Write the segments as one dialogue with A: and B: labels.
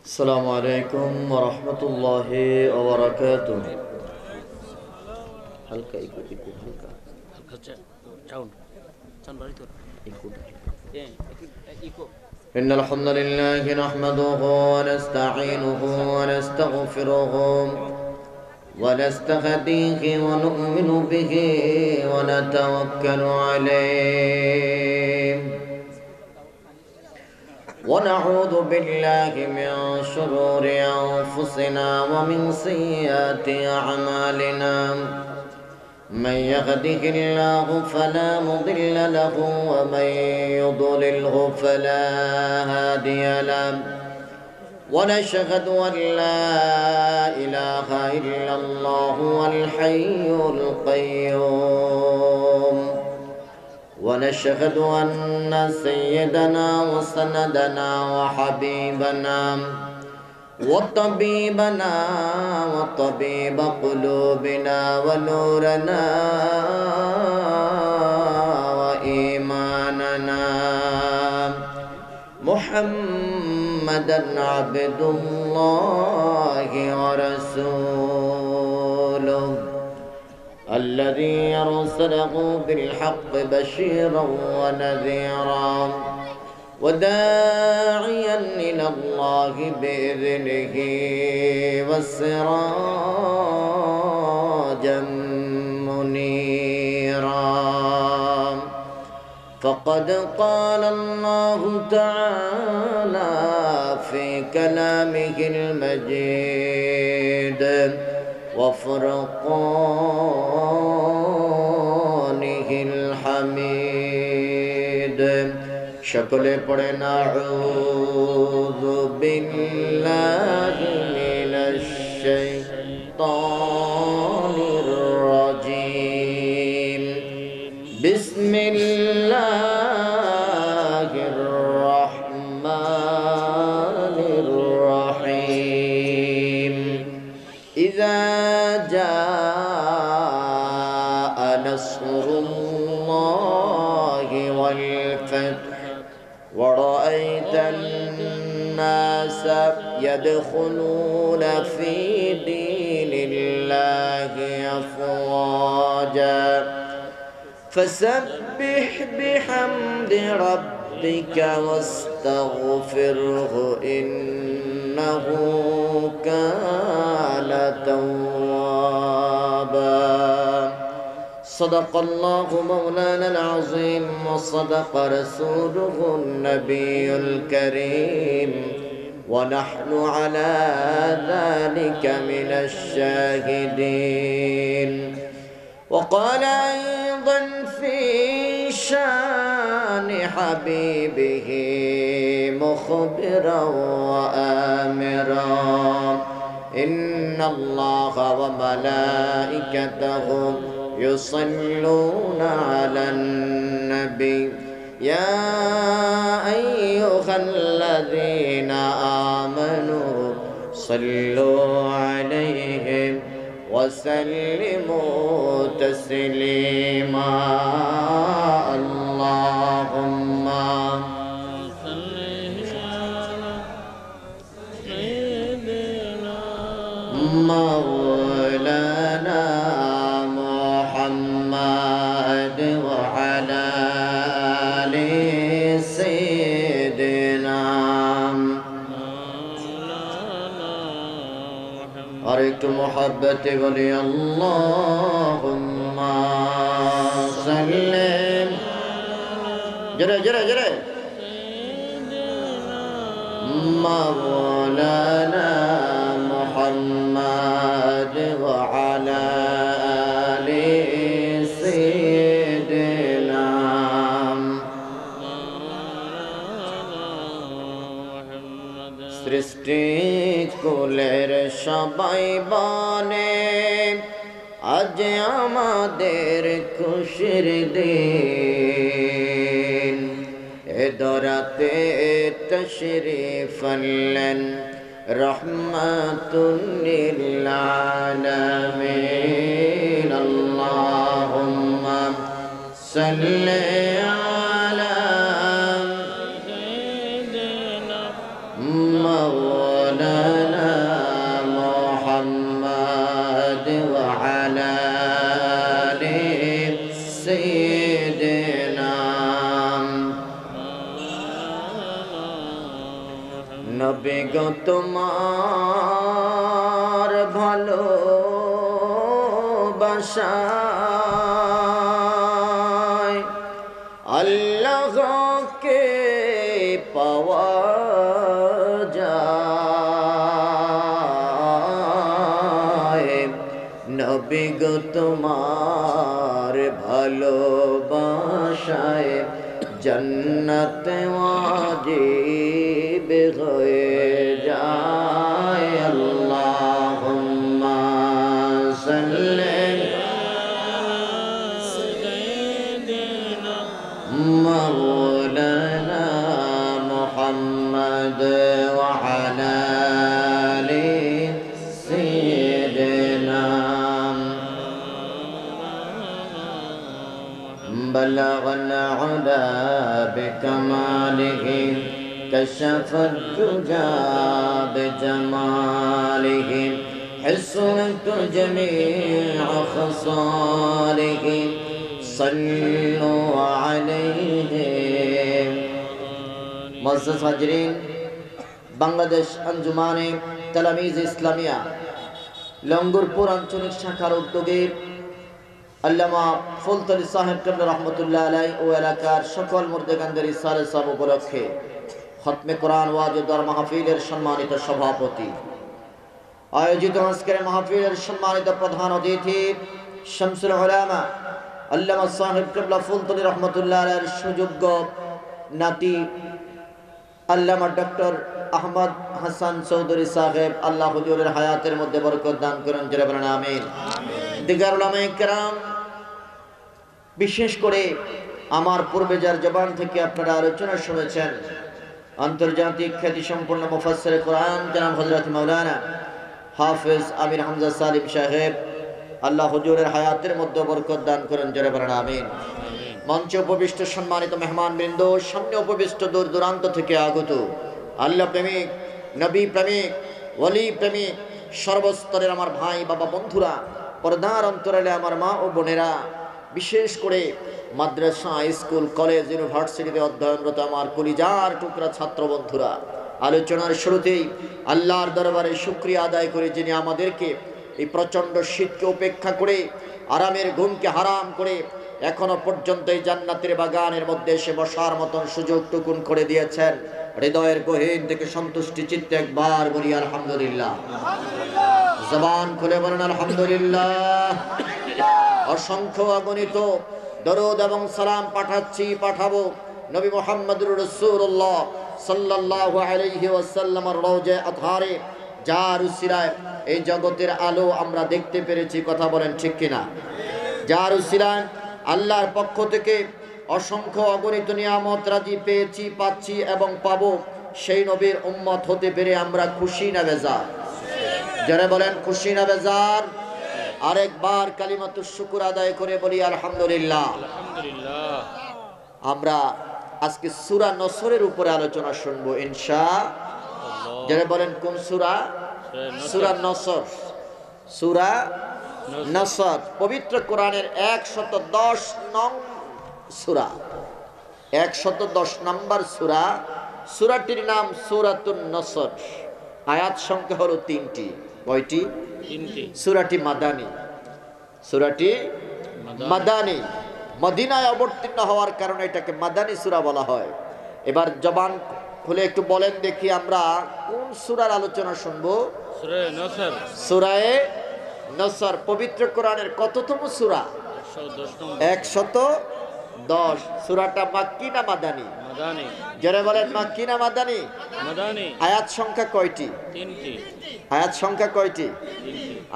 A: السلام عليكم ورحمة الله وبركاته. हल्का इको हल्का إن الحمد لله نحمده ونستعينه ونستغفره ونستهديه ونؤمن به ونتوكل عليه ونعوذ بالله من شرور أنفسنا ومن سيئات أعمالنا من يهده الله فلا مضل له ومن يضلله فلا هادي له ونشهد أن لا إله إلا الله الحي القيوم ونشهد أن سيدنا وسندنا وحبيبنا وطبيبنا وطبيب قلوبنا ونورنا وإيماننا محمدا عبد الله ورسوله الذي أرسله بالحق بشيرا ونذيرا وداعيا إلى الله بإذنه وسراجا منيرا فقد قال الله تعالى في كلامه المجيد وفرقانه الحميد شكل پڑھنا أعوذ بالله من الشيطان الرجيم بسم الله الرحمن الرحيم إذا جاء نصر الله والفتح ورأيت الناس يدخلون في دين الله أفواجا فسبح بحمد ربك واستغفره إنه كان توابا صدق الله مولانا العظيم وصدق رسوله النبي الكريم ونحن على ذلك من الشاهدين وقال أيضا في شان حبيبه مخبرا وآمرا إن الله وملائكته يصلون على النبي يا أيها الذين آمنوا صلوا عليه وسلموا تسليما اللهم مولانا محمد وعلى آل سيدنا أريت محبتي ولي اللهم سلم جري جري جري مولانا محمد وعلى آل سيدنا সৃষ্টি কুলের সবাই বনে আজ আমাদের খুশির দিন এ দরাতে তশরিফ আনলেন রহমাতুল লিল আলামিন আল্লাহুম্মা সাল্লি আলা সাইয়্যিদিনা মাওলানা নবী গো তোমার ভালোবাসায় আল্লাহকে পাওয়া যায়। নবী গো তোমার ভালোবাসায় जन्नत वाजिब হয়ে যায়। আল্লাহুম্মা সাল্লি মাওলানা মুহাম্মদ ওয়া আলা আলি সাইয়্যিদিনা بلغ العلا بكماله كشف الدجى بجماله حصنت جميع خصاله صلوا عليه। মুআজ্জাজ হাজরিন, বাংলাদেশ আঞ্জুমানে তালামিজ ইসলামিয়া লঙ্গরপুর আঞ্চলিক শাখার উদ্যোগে আল্লামা ফুলতলি সাহেব কেবলা রহমতুল্লাহ আলাই ও এলাকার সকল মুর্দেগানদের ইসারে সব উপলক্ষে খতমে কোরআন ওয়াজ ও দর মাহফিলের সম্মানিত সভাপতি, আয়োজিত আজকের মাহফিলের সম্মানিত প্রধান অতিথি শামসুল উলামা আল্লামা সাহেব কেবলা ফুলতলি রহমতুল্লাহ আলাইয়ের সুযোগ্য নাতি আল্লামা ডক্টর আহমদ হাসান চৌধুরী সাহেব, আল্লাহ হুজুরের হায়াতের মধ্যে বরকত দান করেন, জোরে বলেন আমিন। দিগার উলামায়ে কেরাম, বিশেষ করে আমার পূর্বে যার জবান থেকে আপনারা আলোচনা শুনেছেন, আন্তর্জাতিক খ্যাতি সম্পন্ন মুফাসসির কোরআন জনাব হযরত মাওলানা হাফেজ আমির হামজা সালিম সাহেব, আল্লাহ হুজুরের হায়াতের মধ্যে বরকত দান করেন, জোরে বলেন আমিন। মঞ্চে উপবিষ্ট সম্মানিত মেহমানবৃন্দ, সামনে উপবিষ্ট দূর দূরান্ত থেকে আগত আল্লাহ প্রেমিক, নবী প্রেমিক, ওলি প্রেমিক, সর্বস্তরের আমার ভাই বাবা বন্ধুরা, পর্দার অন্তরালে আমার মা ও বোনেরা, বিশেষ করে মাদ্রাসা, স্কুল, কলেজ, ইউনিভার্সিটিতে অধ্যয়নরত আমার কলিজার টুকরা ছাত্র বন্ধুরা, আলোচনার শুরুতেই আল্লাহর দরবারে শুকরিয়া আদায় করে যিনি আমাদেরকে এই প্রচণ্ড শীতকে উপেক্ষা করে, আরামের ঘুমকে হারাম করে এখনো পর্যন্ত এই জান্নাতের বাগানের মধ্যে এসে বসার মতন সুযোগ টুকুন করে দিয়েছেন, হৃদয়ের গহীন থেকে সন্তুষ্টি চিত্তে একবার বলি আলহামদুলিল্লাহ। জবান খুলে বলেন আলহামদুলিল্লাহ। অসংখ্য অগণিত দরুদ এবং সালাম পাঠাবো নবী মুহাম্মদুর রাসূলুল্লাহ সাল্লাল্লাহু আলাইহি ওয়াসাল্লামের রওজা আতহারে, যার উসিলায় এই জগতের আলো আমরা দেখতে পেরেছি, কথা বলেন ঠিক কিনা? যার উসিলায় আল্লাহর পক্ষ থেকে অসংখ্য অগণিত নিয়ামত রাজি পেয়েছি, পাচ্ছি এবং পাবো, সেই নবীর উম্মত হতে পেরে আমরা খুশি না বেজার? যারা বলেন খুশি না বেজার? আরেকবার কালিমাতুশ শুকর আদায় করে বলি আলহামদুলিল্লাহ। আমরা আজকে সূরা নসরের উপরে আলোচনা শুনবো ইনশাআল্লাহ। যারা বলেন কোন সূরা? সূরা নসর। সূরা নসর পবিত্র কোরআনের 110 নং সূরা, 110 নম্বর সূরা। সূরাটির নাম সূরাতুন নসর। আয়াত সংখ্যা হলো 3টি। কয়টি? 3টি। সূরাটি মাদানী। সূরাটি মাদানী, মদিনায় অবতীর্ণ হওয়ার কারণে এটাকে মাদানী সূরা বলা হয়। এবার জবান খুলে একটু বলেন দেখি, আমরা কোন সূরার আলোচনা শুনবো? সূরা নসর। সূরা নসর পবিত্র কোরআনের কততম সূরা? 110। সূরাটা মাক্কি না মাদানী? মাদানী। যারা বলেন মাক্কি না মাদানী? মাদানী। আয়াত সংখ্যা কয়টি? 3টি। আয়াত সংখ্যা কয়টি? 3টি।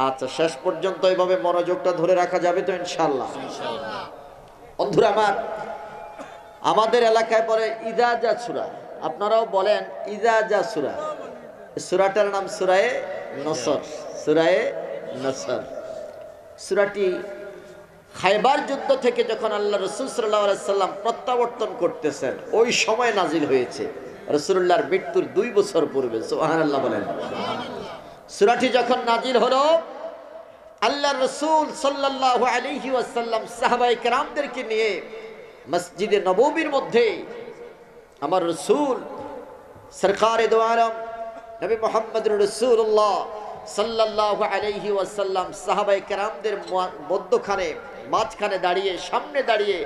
A: আচ্ছা, শেষ পর্যন্ত এইভাবে মনোযোগটা ধরে রাখা যাবে তো ইনশাআল্লাহ? ইনশাআল্লাহ। বন্ধুরা আমার, আমাদের এলাকায় বলে ইজাজা সূরা, আপনারাও বলেন ইজাজা সূরা। সূরাটার নাম সূরায়ে নসর। সূরায়ে নসর। সূরাটি খায়বার যুদ্ধ থেকে যখন আল্লাহ রাসূল সাল্লাল্লাহু আলাইহি সাল্লাম প্রত্যাবর্তন করতেছেন, ওই সময় নাজিল হয়েছে, রাসূলুল্লাহর মৃত্যুর 2 বছর পূর্বে। সুবহানাল্লাহ বলেন। সূরাটি যখন নাজিল হলো, আল্লাহর রাসূল সাল্লাল্লাহু আলাইহি ওয়াসাল্লাম সাহাবায়ে কেরামদেরকে নিয়ে মসজিদে নববীর মধ্যে আমার রাসূল সরকারে দো আলম নবী মুহাম্মদুর রাসূলুল্লাহ সাল্লাল্লাহু আলাইহি ওয়াসাল্লাম সাহাবায়ে কেরামদের মাঝখানে দাঁড়িয়ে, সামনে দাঁড়িয়ে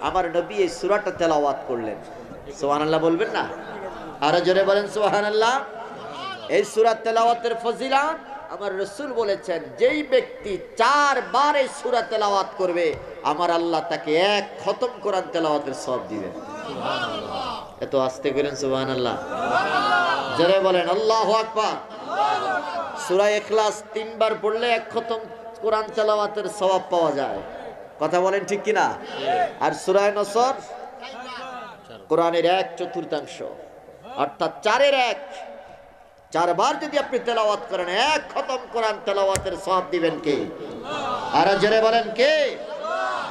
A: আমার নবী এই সূরাটা তেলাওয়াত করলেন। সুবহানাল্লাহ বলবেন না? আরো জোরে বলেন সুবহানাল্লাহ। এই সূরা তেলাওয়াতের ফজিলত আমার রাসূল বলেছেন, যেই ব্যক্তি 4 বার এই সূরা তেলাওয়াত করবে আমার আল্লাহ তাকে এক খতম কোরআন তেলাওয়াতের সওয়াব দিবেন। সুবহানাল্লাহ। এত আস্তে করেন সুবহানাল্লাহ। জোরে বলেন আল্লাহু আকবার। সূরা ইখলাস 3 বার পড়লে এক খতম কোরআন তেলাওয়াতের সওয়াব পাওয়া যায়। কথা বলেন ঠিক কিনা? আর সূরা নসর কোরআনের 1/4 অর্থাৎ 4-এর 1। 4 বার যদি আপনি তেলাওয়াত করেন এক খতম কোরআন তেলাওয়াতের সওয়াব দিবেন কে? আর জোরে বলেন কে?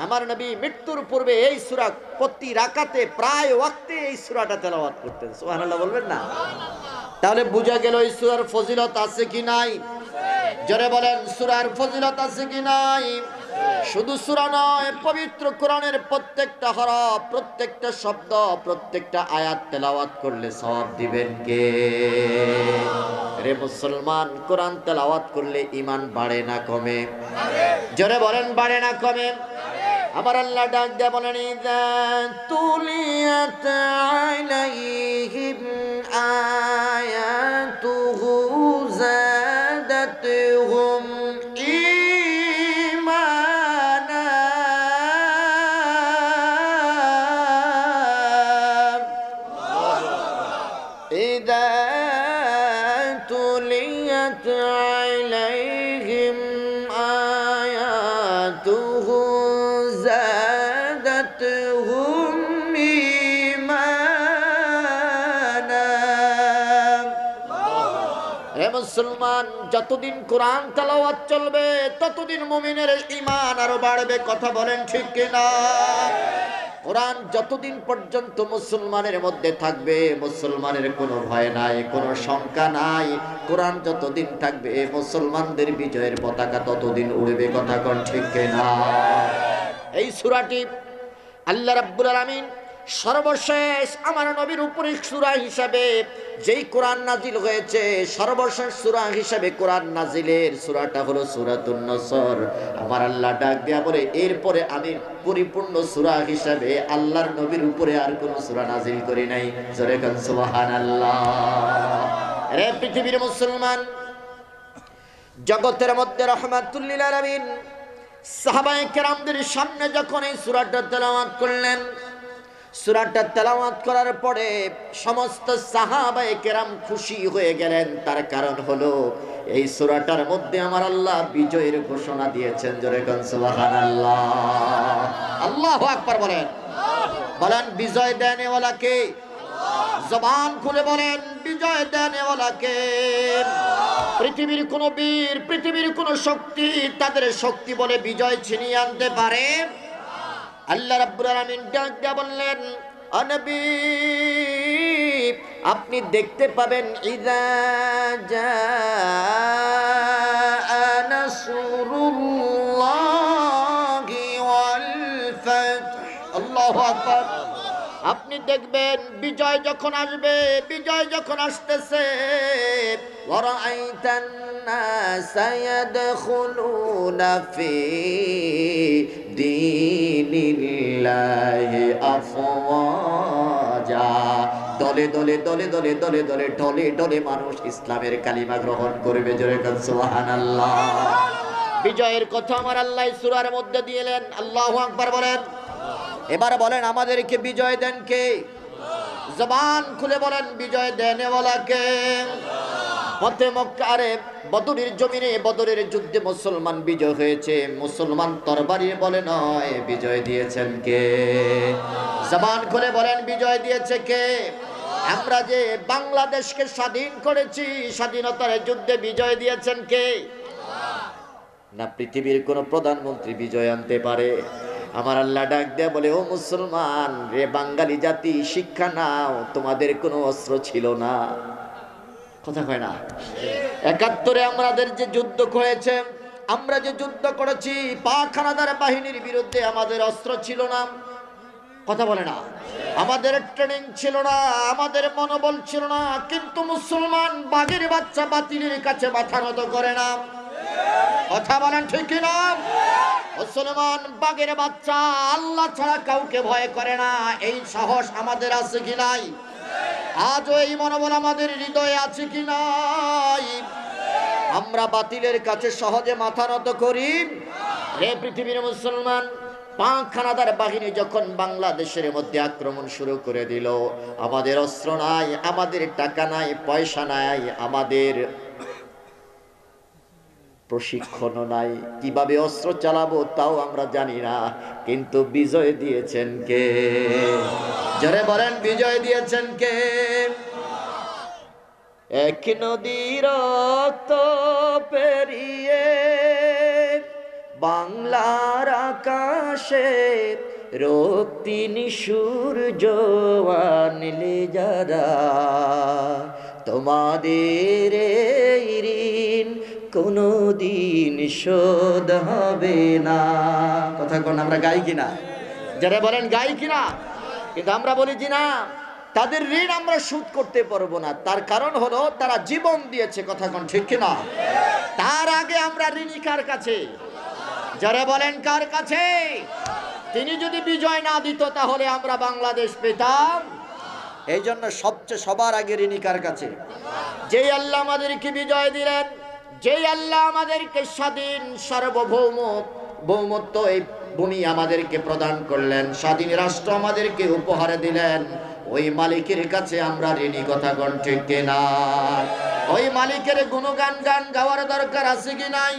A: আমার নবী মৃত্যুর পূর্বে এই সূরা প্রতি রাকাতে প্রায় ওয়াক্তে এই সূরাটা তেলাওয়াত করতেন। সুবহানাল্লাহ বলবেন না? তাহলে বুঝা গেল এই সূরার ফজিলত আছে কি নাই? জোরে বলেন সূরার ফজিলত আছে কি নাই? শুধু সূরা নয়, পবিত্র কোরআনের প্রত্যেকটা হরফ, প্রত্যেকটা শব্দ, প্রত্যেকটা আয়াত তেলাওয়াত করলে সওয়াব দিবেন কে? রে মুসলমান, কোরআন তেলাওয়াত করলে ঈমান বাড়ে না কমে? জোরে বলেন বাড়ে না কমে? আমার আল্লাহ ডাক দিয়ে বলেন, ইযা তুলিয়াত আলাইহিম আয়াতুহু যাদাতুহুম ঈমানা। ইযা তুলিয়াত আলাইহিম আয়াতুহু যাদাতুহুম ঈমানা। হে মুসলমান, যতদিন কোরআন তেলাওয়াত চলবে ততদিন মুমিনের ঈমান আরো বাড়বে। কথা বলেন ঠিক কিনা? কোরআন যতদিন পর্যন্ত মুসলমানের মধ্যে থাকবে মুসলমানের কোনো ভয় নাই, কোনো শঙ্কা নাই। কোরআন যতদিন থাকবে মুসলমানদের বিজয়ের পতাকা ততদিন উড়বে। কথা কোন ঠিক কিনা? এই সূরাটি আল্লাহ রাব্বুল আলামিন সর্বশেষ আমার নবীর উপরে সূরা হিসাবে যেই কোরআন নাজিল হয়েছে, সর্বশেষ সূরা হিসাবে কোরআন নাজিলের সূরাটা হলো সূরাতুন নসর। আমার আল্লাহ ডাক দেয়া বলে, এরপরে আমি পরিপূর্ণ সূরা হিসাবে আল্লাহর নবীর উপরে আর কোন সূরা নাজিল করি নাই। জোরে কান সুবহানাল্লাহ। রে পৃথিবীর মুসলমান, জগতের মধ্যে রাহমাতুল লিল আলামিন সাহাবায়ে কেরামদের সামনে যখন এই সূরাটা তেলাওয়াত করলেন, সূরাটা তেলাওয়াত করার পরে সমস্ত সাহাবায়ে কেরাম খুশি হয়ে গেলেন। তার কারণ হলো এই সূরাটার মধ্যে আমার আল্লাহ বিজয়ের ঘোষণা দিয়েছেন। জোরে কোন সুবহানাল্লাহ। আল্লাহু আকবার বলেন। বলেন বিজয় দেনেওয়ালা কে? জবান খুলে বলেন বিজয় দেনেওয়ালা কে? পৃথিবীর কোন বীর, পৃথিবীর কোন শক্তি তাদের শক্তি বলে বিজয় ছিনিয়ে আনতে পারে? আল্লাহ রাব্বুল আলামিন ডাক দিয়া বললেন, ও নবী আপনি দেখতে পাবেন, ইযা জাআ নাসরুল্লাহি ওয়াল ফাত। আল্লাহু আকবার। আপনি দেখবেন বিজয় যখন আসবে, বিজয় যখন আসতেছে, ওয়ারাআইতান নাসা ইয়াদখুলুনা ফি দীনিল্লাহি আফওয়াজা। দলে দলে দলে দলে দলে দলে ঢলে ঢলে মানুষ ইসলামের কালিমা গ্রহণ করবে। জোরে কান সুবহানাল্লাহ। বিজয়ের কথা আমার আল্লাহ সূরার মধ্যে দিলেন। আল্লাহু আকবার বলেন। এবার বলেন আমাদেরকে বিজয় দেন কে? জবান খুলে বলেন বিজয় দেনেওয়ালা কে? পথে মক্কারে বদরের জমিনে বদরের যুদ্ধে মুসলমান বিজয় হয়েছে। মুসলমান তরবারির বলে নয়, বিজয় দিয়েছেন কে? জবান খুলে বলেন বিজয় দিয়েছে কে? আমরা যে বাংলাদেশকে স্বাধীন করেছি, স্বাধীনতার যুদ্ধে বিজয় দিয়েছেন কে? না পৃথিবীর কোন প্রধানমন্ত্রী বিজয় আনতে পারে? আমার আল্লাহ ডাক দেয়া বলে, ও মুসলমান রে বাঙালি জাতি, শিক্ষা নাও, তোমাদের কোনো অস্ত্র ছিল না। কথা কয় না? ৭১ আমাদের যে যুদ্ধ হয়েছে, আমরা যে যুদ্ধ করেছি পাক হানাদার বাহিনীর বিরুদ্ধে, আমাদের অস্ত্র ছিল না। কথা বলে না। আমাদের ট্রেনিং ছিল না, আমাদের মনোবল ছিল না, কিন্তু মুসলমান বাঘের বাচ্চা বাতিলের কাছে মাথা নত করে না। কথা বলেন ঠিক কিনা? মুসলমান বাঘের বাচ্চা আল্লাহ ছাড়া কাউকে ভয় করে না। এই সাহস আমাদের আছে কি নাই? আজও এই মনোবল আমাদের হৃদয়ে আছে কি নাই? আমরা বাতিলের কাছে সহজে মাথা নত করি? হে পৃথিবীর মুসলমান, পাক খানাদার বাহিনী যখন বাংলাদেশের মধ্যে আক্রমণ শুরু করে দিল, আমাদের অস্ত্র নাই, আমাদের টাকা নাই, পয়সা নাই, আমাদের প্রশিক্ষণ নাই, কিভাবে অস্ত্র চালাবো তাও আমরা জানি না, কিন্তু বিজয় দিয়েছেন কে? জোরে বলেন, বিজয় দিয়েছেন কে? এক নদীর রক্ত পেরিয়ে বাংলার আকাশে রক্তিম সূর্য আনলে যারা, তোমাদের এই ঋণ কোনদিন শোধ হবে না। কথা কোন আমরা গাই কিনা? যারা বলেন গাই কিনা? কিন্তু আমরা বলি যে না, তাদের ঋণ আমরা শোধ করতে পারবো না। তার কারণ হলো তারা জীবন দিয়েছে। কথা কোন ঠিক কিনা? তার আগে আমরা ঋণী কার কাছে? যারা বলেন কার কাছে? তিনি যদি বিজয় না দিত তাহলে আমরা বাংলাদেশ পেতাম? এই জন্য সবচেয়ে সবার আগে ঋণী কার কাছে? যেই আল্লাহ আমাদেরকে বিজয় দিলেন, যেই আল্লাহ আমাদেরকে স্বাধীন সার্বভৌমত্ব এই ভূমি আমাদেরকে প্রদান করলেন, স্বাধীন রাষ্ট্র আমাদেরকে উপহার দিলেন, ওই মালিকের কাছে আমরা ঋণী। কথা কোন ঠিক কিনা? ওই মালিকের গুণগান গান গাওয়ার দরকার আছে কি নাই?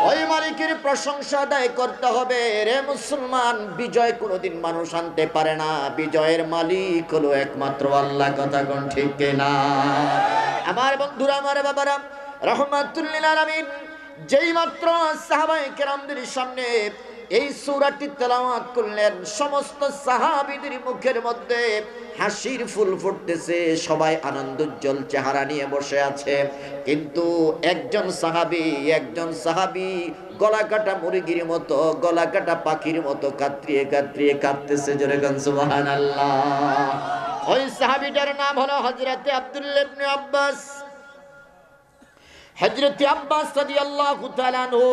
A: ওই মালিকের প্রশংসা আদায় করতে হবে। রে মুসলমান, বিজয় কোনোদিন মানুষ আনতে পারে না, বিজয়ের মালিক হলো একমাত্র আল্লাহ। কথা কোন ঠিক কিনা? আমার বন্ধুরা, আমার বাবারা, রাহমাতুল লিল আলামিন যেই মাত্র সাহাবায়ে কেরামদের সামনে এই সূরাটি তেলাওয়াত করলেন, সমস্ত সাহাবীদের মুখের মধ্যে হাসির ফুল ফুটতেছে, সবাই আনন্দোজ্জ্বল চেহারা নিয়ে বসে আছে। কিন্তু একজন সাহাবী গলা কাটা মুরগির মতো, গলা কাটা পাখির মতো কাতরিয়ে কাতরিয়ে কাঁদতেছে। জোরে গান সুবহানাল্লাহ। ওই সাহাবীটার নাম হলো হযরতে আব্দুল্লাহ ইবনে আব্বাস। হযরত আব্বাস রাদিয়াল্লাহু তাআলা আনহু,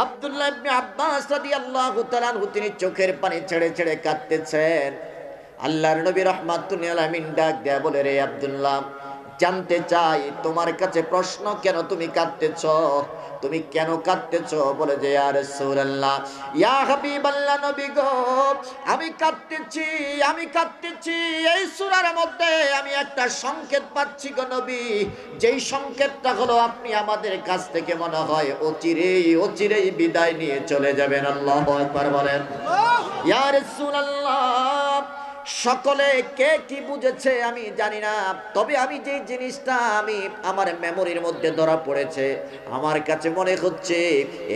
A: আব্দুল্লাহ ইবনে আব্বাস রাদিয়াল্লাহু তাআলা আনহু তিনি চোখের পানি ছেড়ে ছেড়ে কাঁদতেছেন। আল্লাহর নবী রাহমাতুল লিল আলামিন ডাক দেয়া বলে, রে আব্দুল্লাহ, জানতে চাই তোমার কাছে প্রশ্ন, কেন তুমি কাঁদতেছো? তুমি কেন কাঁদতেছো? বলে যে ইয়া রাসূলুল্লাহ, ইয়া হাবিবাল্লাহ, নবী গো, আমি কাঁদতেছি এই সূরার মধ্যে আমি একটা সংকেত পাচ্ছি গো নবী। যেই সংকেতটা হলো আপনি আমাদের কাছ থেকে মনে হয় অচিরেই বিদায় নিয়ে চলে যাবেন। আল্লাহু আকবার বলেন। ইয়া রাসূলুল্লাহ, সকলে কে কি বুঝেছে আমি জানি না, তবে আমি যে জিনিসটা আমার মেমোরির মধ্যে ধরা পড়েছে, আমার কাছে মনে হচ্ছে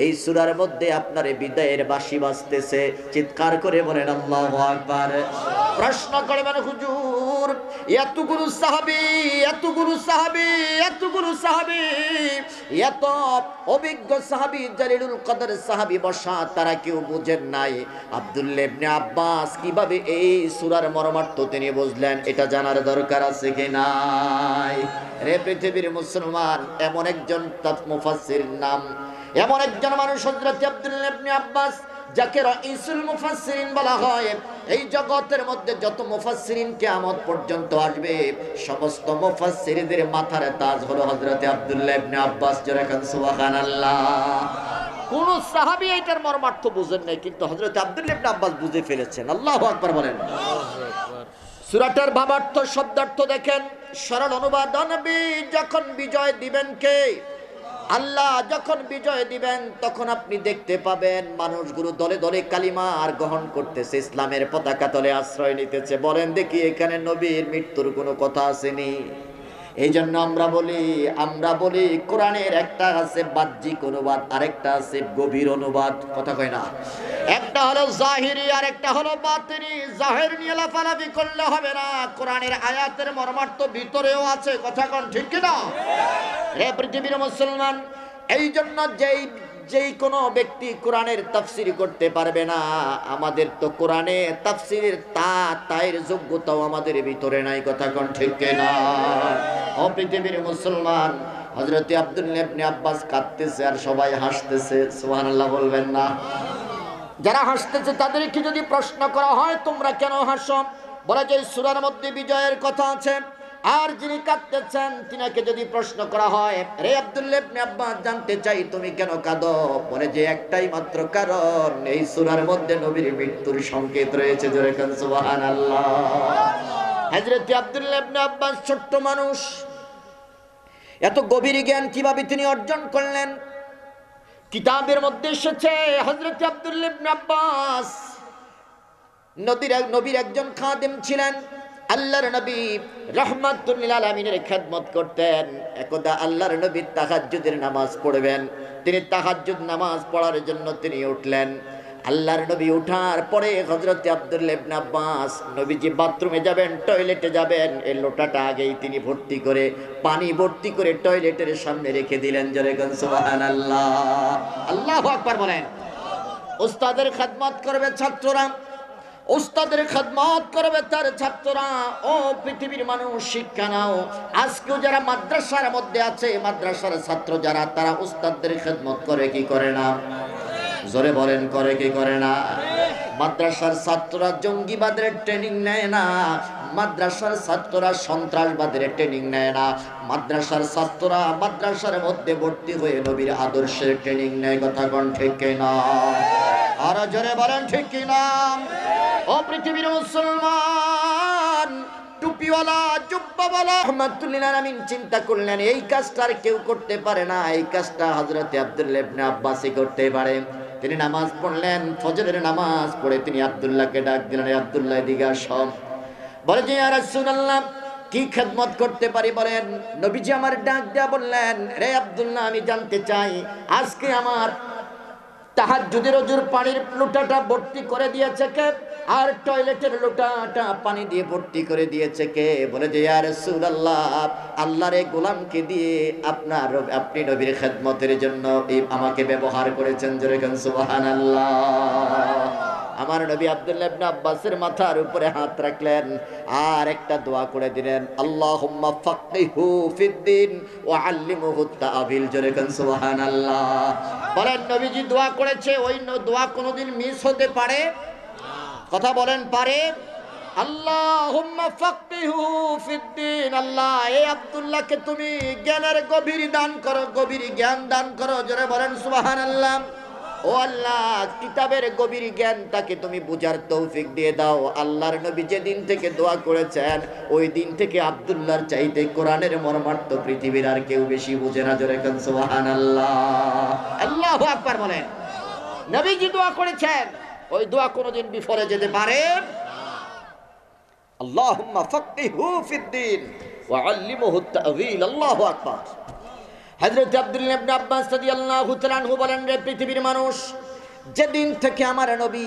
A: এই সূরার মধ্যে আপনার বিদায়ের বাঁশি বাজতেছে। চিৎকার করে বলেন আল্লাহু আকবার। প্রশ্ন করবেন, হুজুর, এতগুলো সাহাবী, এত অভিজ্ঞ সাহাবী, জালিলুল কদর সাহাবী বসা, তারা কেউ বুঝেন নাই আব্দুল্লাহ ইবনে আব্বাস কিভাবে এই সূরার মর্মার্থ তিনি বুঝলেন? এটা জানার দরকার আছে কি নাই? রে পৃথিবীর মুসলমান, এমন একজন মুফাসসির নাম, এমন একজন মানুষ হযরত আব্দুল্লাহ ইবনে আব্বাস, যাকে রাইসুল মুফাসসিরিন বলা হয়। এই জগতের মধ্যে যত মুফাসসিরিন কিয়ামত পর্যন্ত আসবে, সমস্ত মুফাসসিরদের মাথার তাজ হলো হযরত আব্দুল্লাহ ইবনে আব্বাস। জোরে কান সুবহানাল্লাহ। কোন সাহাবী এটার মর্মার্থ বুঝেন নাই, কিন্তু হযরত আব্দুল্লাহ ইবনে আব্বাস বুঝে ফেলেছেন। আল্লাহু আকবার বলেন। সূরাটার ভাবার্থ, শব্দার্থ দেখেন, সরল অনুবাদ, নবী যখন বিজয় দিবেন কে? আল্লাহ যখন বিজয় দিবেন তখন আপনি দেখতে পাবেন মানুষগুলো দলে দলে কালিমা আর গ্রহণ করতেছে, ইসলামের পতাকা তলে আশ্রয় নিতেছে। বলেন দেখি, এখানে নবীর মৃত্যুর কোনো কথা আসেনি? এই জন্য আমরা বলি কোরআনের একটা আছে বাহ্যিক অনুবাদ, আরেকটা আছে গভীর অনুবাদ। কথা কয় না? একটা হলো জাহিরি আর একটা হলো বাতিনি। জাহির নিয়ে লাফালাফি করলে হবে না, কোরআনের আয়াতের মর্মার্থ ভিতরেও আছে। কথা কোন ঠিক কিনা? হে পৃথিবীর মুসলমান, এই জন্য যেই যেই কোনো ব্যক্তি কোরআনের তাফসীর করতে পারবে না। আমাদের তো কোরআনে তাফসীরের তায়ের যোগ্যতাও আমাদের ভিতরে নাই, কথা কোন ঠিক কিনা? ও পৃথিবীর মুসলমান, হযরত আব্দুল্লাহ ইবনে আব্বাস কাঁদতেছে আর সবাই হাসতেছে, সুবহানাল্লাহ বলবেন না? যারা হাসতেছে তাদেরকে যদি প্রশ্ন করা হয় তোমরা কেন হাসো, বলা যায় সূরার মধ্যে বিজয়ের কথা আছে। আর যিনি কাঁদতেছেন তিনাকে যদি প্রশ্ন করা হয়, রে আব্দুল্লাহ ইবনে আব্বাস জানতে চাই তুমি কেন কাঁদো, বলে যে একটাই মাত্র কারণ, এই সূরার মধ্যে নবীর মৃত্যুর সংকেত রয়েছে। জোরে কান সুবহানাল্লাহ। হযরত আব্দুল্লাহ ইবনে আব্বাস ছোট্ট মানুষ, এত গভীর জ্ঞান কিভাবে তিনি অর্জন করলেন? কিতাবের মধ্যে এসেছে হযরত আব্দুল্লাহ ইবনে আব্বাস নবীর একজন খাদেম ছিলেন। আল্লাহর নবী রাহমাতুল লিল আলামিনের খেদমত করতেন। একদা আল্লাহর নবী তাহাজ্জুদের নামাজ পড়বেন, তিনি তাহাজ্জুদ নামাজ পড়ার জন্য তিনি উঠলেন। আল্লাহর নবী উঠার পরে হযরত আব্দুল্লাহ ইবনে আব্বাস নবীজি বাথরুমে যাবেন, টয়লেটে যাবেন, এই লোটাটা আগেই তিনি পানি ভর্তি করে টয়লেটের সামনে রেখে দিলেন। জোরে বলেন সুবহানাল্লাহ, আল্লাহু আকবার বলেন। উস্তাদের খেদমত করবে ছাত্ররা, উস্তাদের খেদমত করবে তার ছাত্ররা। ও পৃথিবীর মানুষ, শিক্ষা নাও। আজকেও যারা মাদ্রাসার মধ্যে আছে, মাদ্রাসার ছাত্র যারা, তারা উস্তাদের খেদমত করে কি করে না? জোরে বলেন, করে কি করে না? মাদ্রাসার ছাত্ররা জঙ্গিবাদের ট্রেনিং নেয় না, মাদ্রাসার ছাত্ররা সন্ত্রাসবাদের ট্রেনিং নেয় না, মাদ্রাসার ছাত্ররা মাদ্রাসার মধ্যে ভর্তি হয়ে নবীর আদর্শের ট্রেনিং নেয়। কথা কোন ঠিক কিনা? আর জোরে বলেন ঠিক কিনা? ও পৃথিবীর মুসলমান, টুপিওয়ালা জুব্বাওয়ালা রাহমাতুল লিল আলামিন চিন্তা করলেন এই কাজটা আর কেউ করতে পারে না, এই কাজটা হযরত আব্দুল্লাহ ইবনে আব্বাসই করতে পারে। তিনি নামাজ পড়লেন, ফজরের নামাজ পড়ে তিনি আব্দুল্লাহকে ডাক দিলেন, আব্দুল্লাহ এদিকে আসো। বলে যে ইয়া রাসূলুল্লাহ, কি খেদমত করতে পারি বলেন। নবীজি আমার ডাক দেয়া বললেন, রে আব্দুল্লাহ, আমি জানতে চাই আজকে আমার তাহাজ্জুদের ওযুর পানির লোটাটা ভর্তি করে দিয়েছে কে, আর টয়লেটের লোটাটা পানি দিয়ে ভর্তি করে দিয়েছে কে? বলে যে ইয়া রাসূলুল্লাহ, আল্লাহর এই গোলামকে দিয়ে আপনি নবীর খেদমতের জন্য আমাকে ব্যবহার করেছেন। জোরে বলেন সুবহানাল্লাহ। আমার নবী আব্দুল্লাহ ইবনে আব্বাসের মাথার উপরে হাত রাখলেন আর একটা দোয়া করে দিলেন, আল্লাহুম্মা ফাক্কিহু ফিদ্দিন ওয়া আল্লিমহু তা'বিল। জোরে বলেন সুবহানাল্লাহ। বলেন নবীজি দোয়া করেছে, ওই দোয়া কোনোদিন মিস হতে পারে? কথা বলেন, পারে? আল্লাহুম্মা ফাক্কিহু ফিদ্দিন, আল্লাহ এই আব্দুল্লাহকে তুমি জ্ঞানের গভীর দান করো, গভীর জ্ঞান দান করো। জোরে বলেন সুবহানাল্লাহ। ও আল্লাহ, কিতাবের গভীর জ্ঞান তাকে তুমি বুঝার তৌফিক দিয়ে দাও। আল্লাহর নবী যেদিন থেকে দোয়া করেছেন, ওই দিন থেকে আব্দুল্লাহর চাইতে কোরআনের মর্মার্থ পৃথিবীর আর কেউ বেশি বুঝে না। জোরে বলেন সুবহানাল্লাহ, আল্লাহু আকবার বলেন। নবীজি দোয়া করেছেন, ওই দোয়া কোনোদিন বিফলে যেতে পারে? আল্লাহুম্মা ফাক্কিহু ফিদ্দিন ওয়া আল্লিমহু তা'বিল। আল্লাহু আকবার। হযরত আব্দুল্লাহ ইবনে আব্বাস রাদিয়াল্লাহু তাআলা আনহু বলেন, রে পৃথিবীর মানুষ, যেদিন থেকে আমার নবী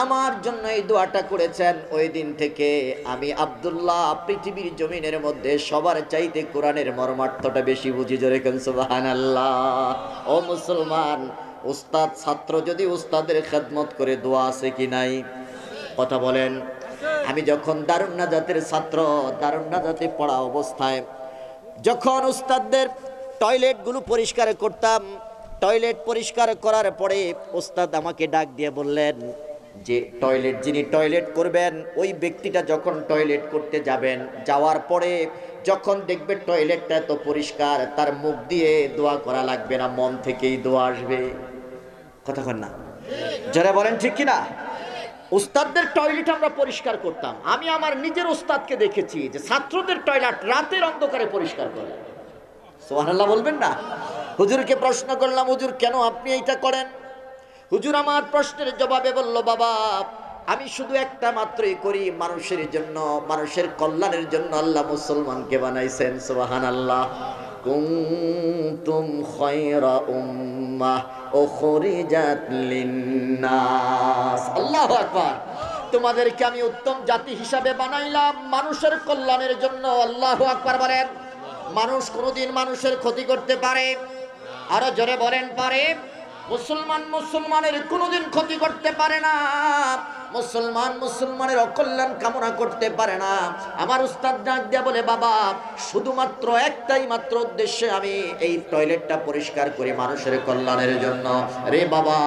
A: আমার জন্য এই দোয়াটা করেছেন, ওই দিন থেকে আমি আব্দুল্লাহ পৃথিবীর জমিনের মধ্যে সবার চাইতে কোরআনের মর্মার্থটা বেশি বুঝি। জোরে বলেন সুবহানাল্লাহ। ও মুসলমান, উস্তাদ ছাত্র যদি উস্তাদের খেদমত করে, দোয়া আছে কি নাই? কথা বলেন। আমি যখন দারুন নাজাতের ছাত্র, দারুন নাজাতে পড়া অবস্থায় যখন উস্তাদদের টয়লেটগুলো পরিষ্কার করতাম, টয়লেট পরিষ্কার করার পরে উস্তাদ আমাকে ডাক দিয়ে বললেন যে যিনি টয়লেট করবেন, ওই ব্যক্তিটা যখন টয়লেট করতে যাবেন, যাওয়ার পরে যখন দেখবে টয়লেটটা এত পরিষ্কার, তার মুখ দিয়ে দোয়া করা লাগবে না, মন থেকেই দোয়া আসবে। কথা বলেন না? যারা বলেন ঠিক কিনা? উস্তাদদের টয়লেট আমরা পরিষ্কার করতাম। আমি আমার নিজের উস্তাদকে দেখেছি যে ছাত্রদের টয়লেট রাতের অন্ধকারে পরিষ্কার করে। সুবহানাল্লাহ বলবেন না? হুজুরকে প্রশ্ন করলাম, হুজুর কেন আপনি এইটা করেন? হুজুর আমার প্রশ্নের জবাবে বলল, বাবা আমি শুধু একটা মাত্রই করি, মানুষের জন্য, মানুষের কল্যাণের জন্য আল্লাহ মুসলমানকে বানাইছেন। সুবহানাল্লাহ। কুনতুম খায়রা উম্মাহ উখরিজাত লিন্নাস। আল্লাহু আকবার। তোমাদেরকে আমি উত্তম জাতি হিসাবে বানাইলাম মানুষের কল্যাণের জন্য। আল্লাহু আকবার বলেন। মানুষ কোনোদিন মানুষের ক্ষতি করতে পারে? আরো জোরে বলেন, পারে? মুসলমান মুসলমানের কোনোদিন ক্ষতি করতে পারে না, মুসলমান মুসলমানের অকল্যাণ কামনা করতে পারে না। আমার উস্তাদ ডাক দিয়া বলে, বাবা শুধুমাত্র একটাই মাত্র উদ্দেশ্যে আমি এই টয়লেটটা পরিষ্কার করি মানুষের কল্যাণের জন্য। রে বাবা,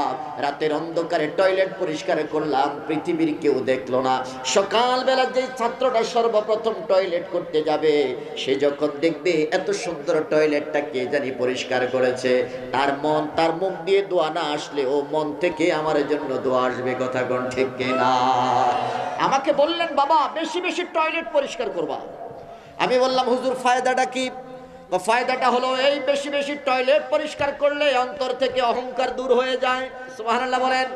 A: রাতের অন্ধকারে টয়লেট পরিষ্কার করলাম, পৃথিবীর কেউ দেখলো না। সকালবেলা যে ছাত্রটা সর্বপ্রথম টয়লেট করতে যাবে, সে যখন দেখবে এত সুন্দর টয়লেটটা কে জানি পরিষ্কার করেছে, তার মন, তার মুখ দিয়ে দোয়া না আসলে ও মন থেকে আমার জন্য দোয়া আসবে। কথা কোন ঠিক কিনা? আমাকে বললেন, বাবা বেশি বেশি টয়লেট পরিষ্কার করবা। আমি বললাম, হুজুর ফায়দাটা কি? ফায়দাটা হলো এই, বেশি বেশি টয়লেট পরিষ্কার করলে অন্তর থেকে অহংকার দূর হয়ে যায়। সুবহানাল্লাহ বলেন।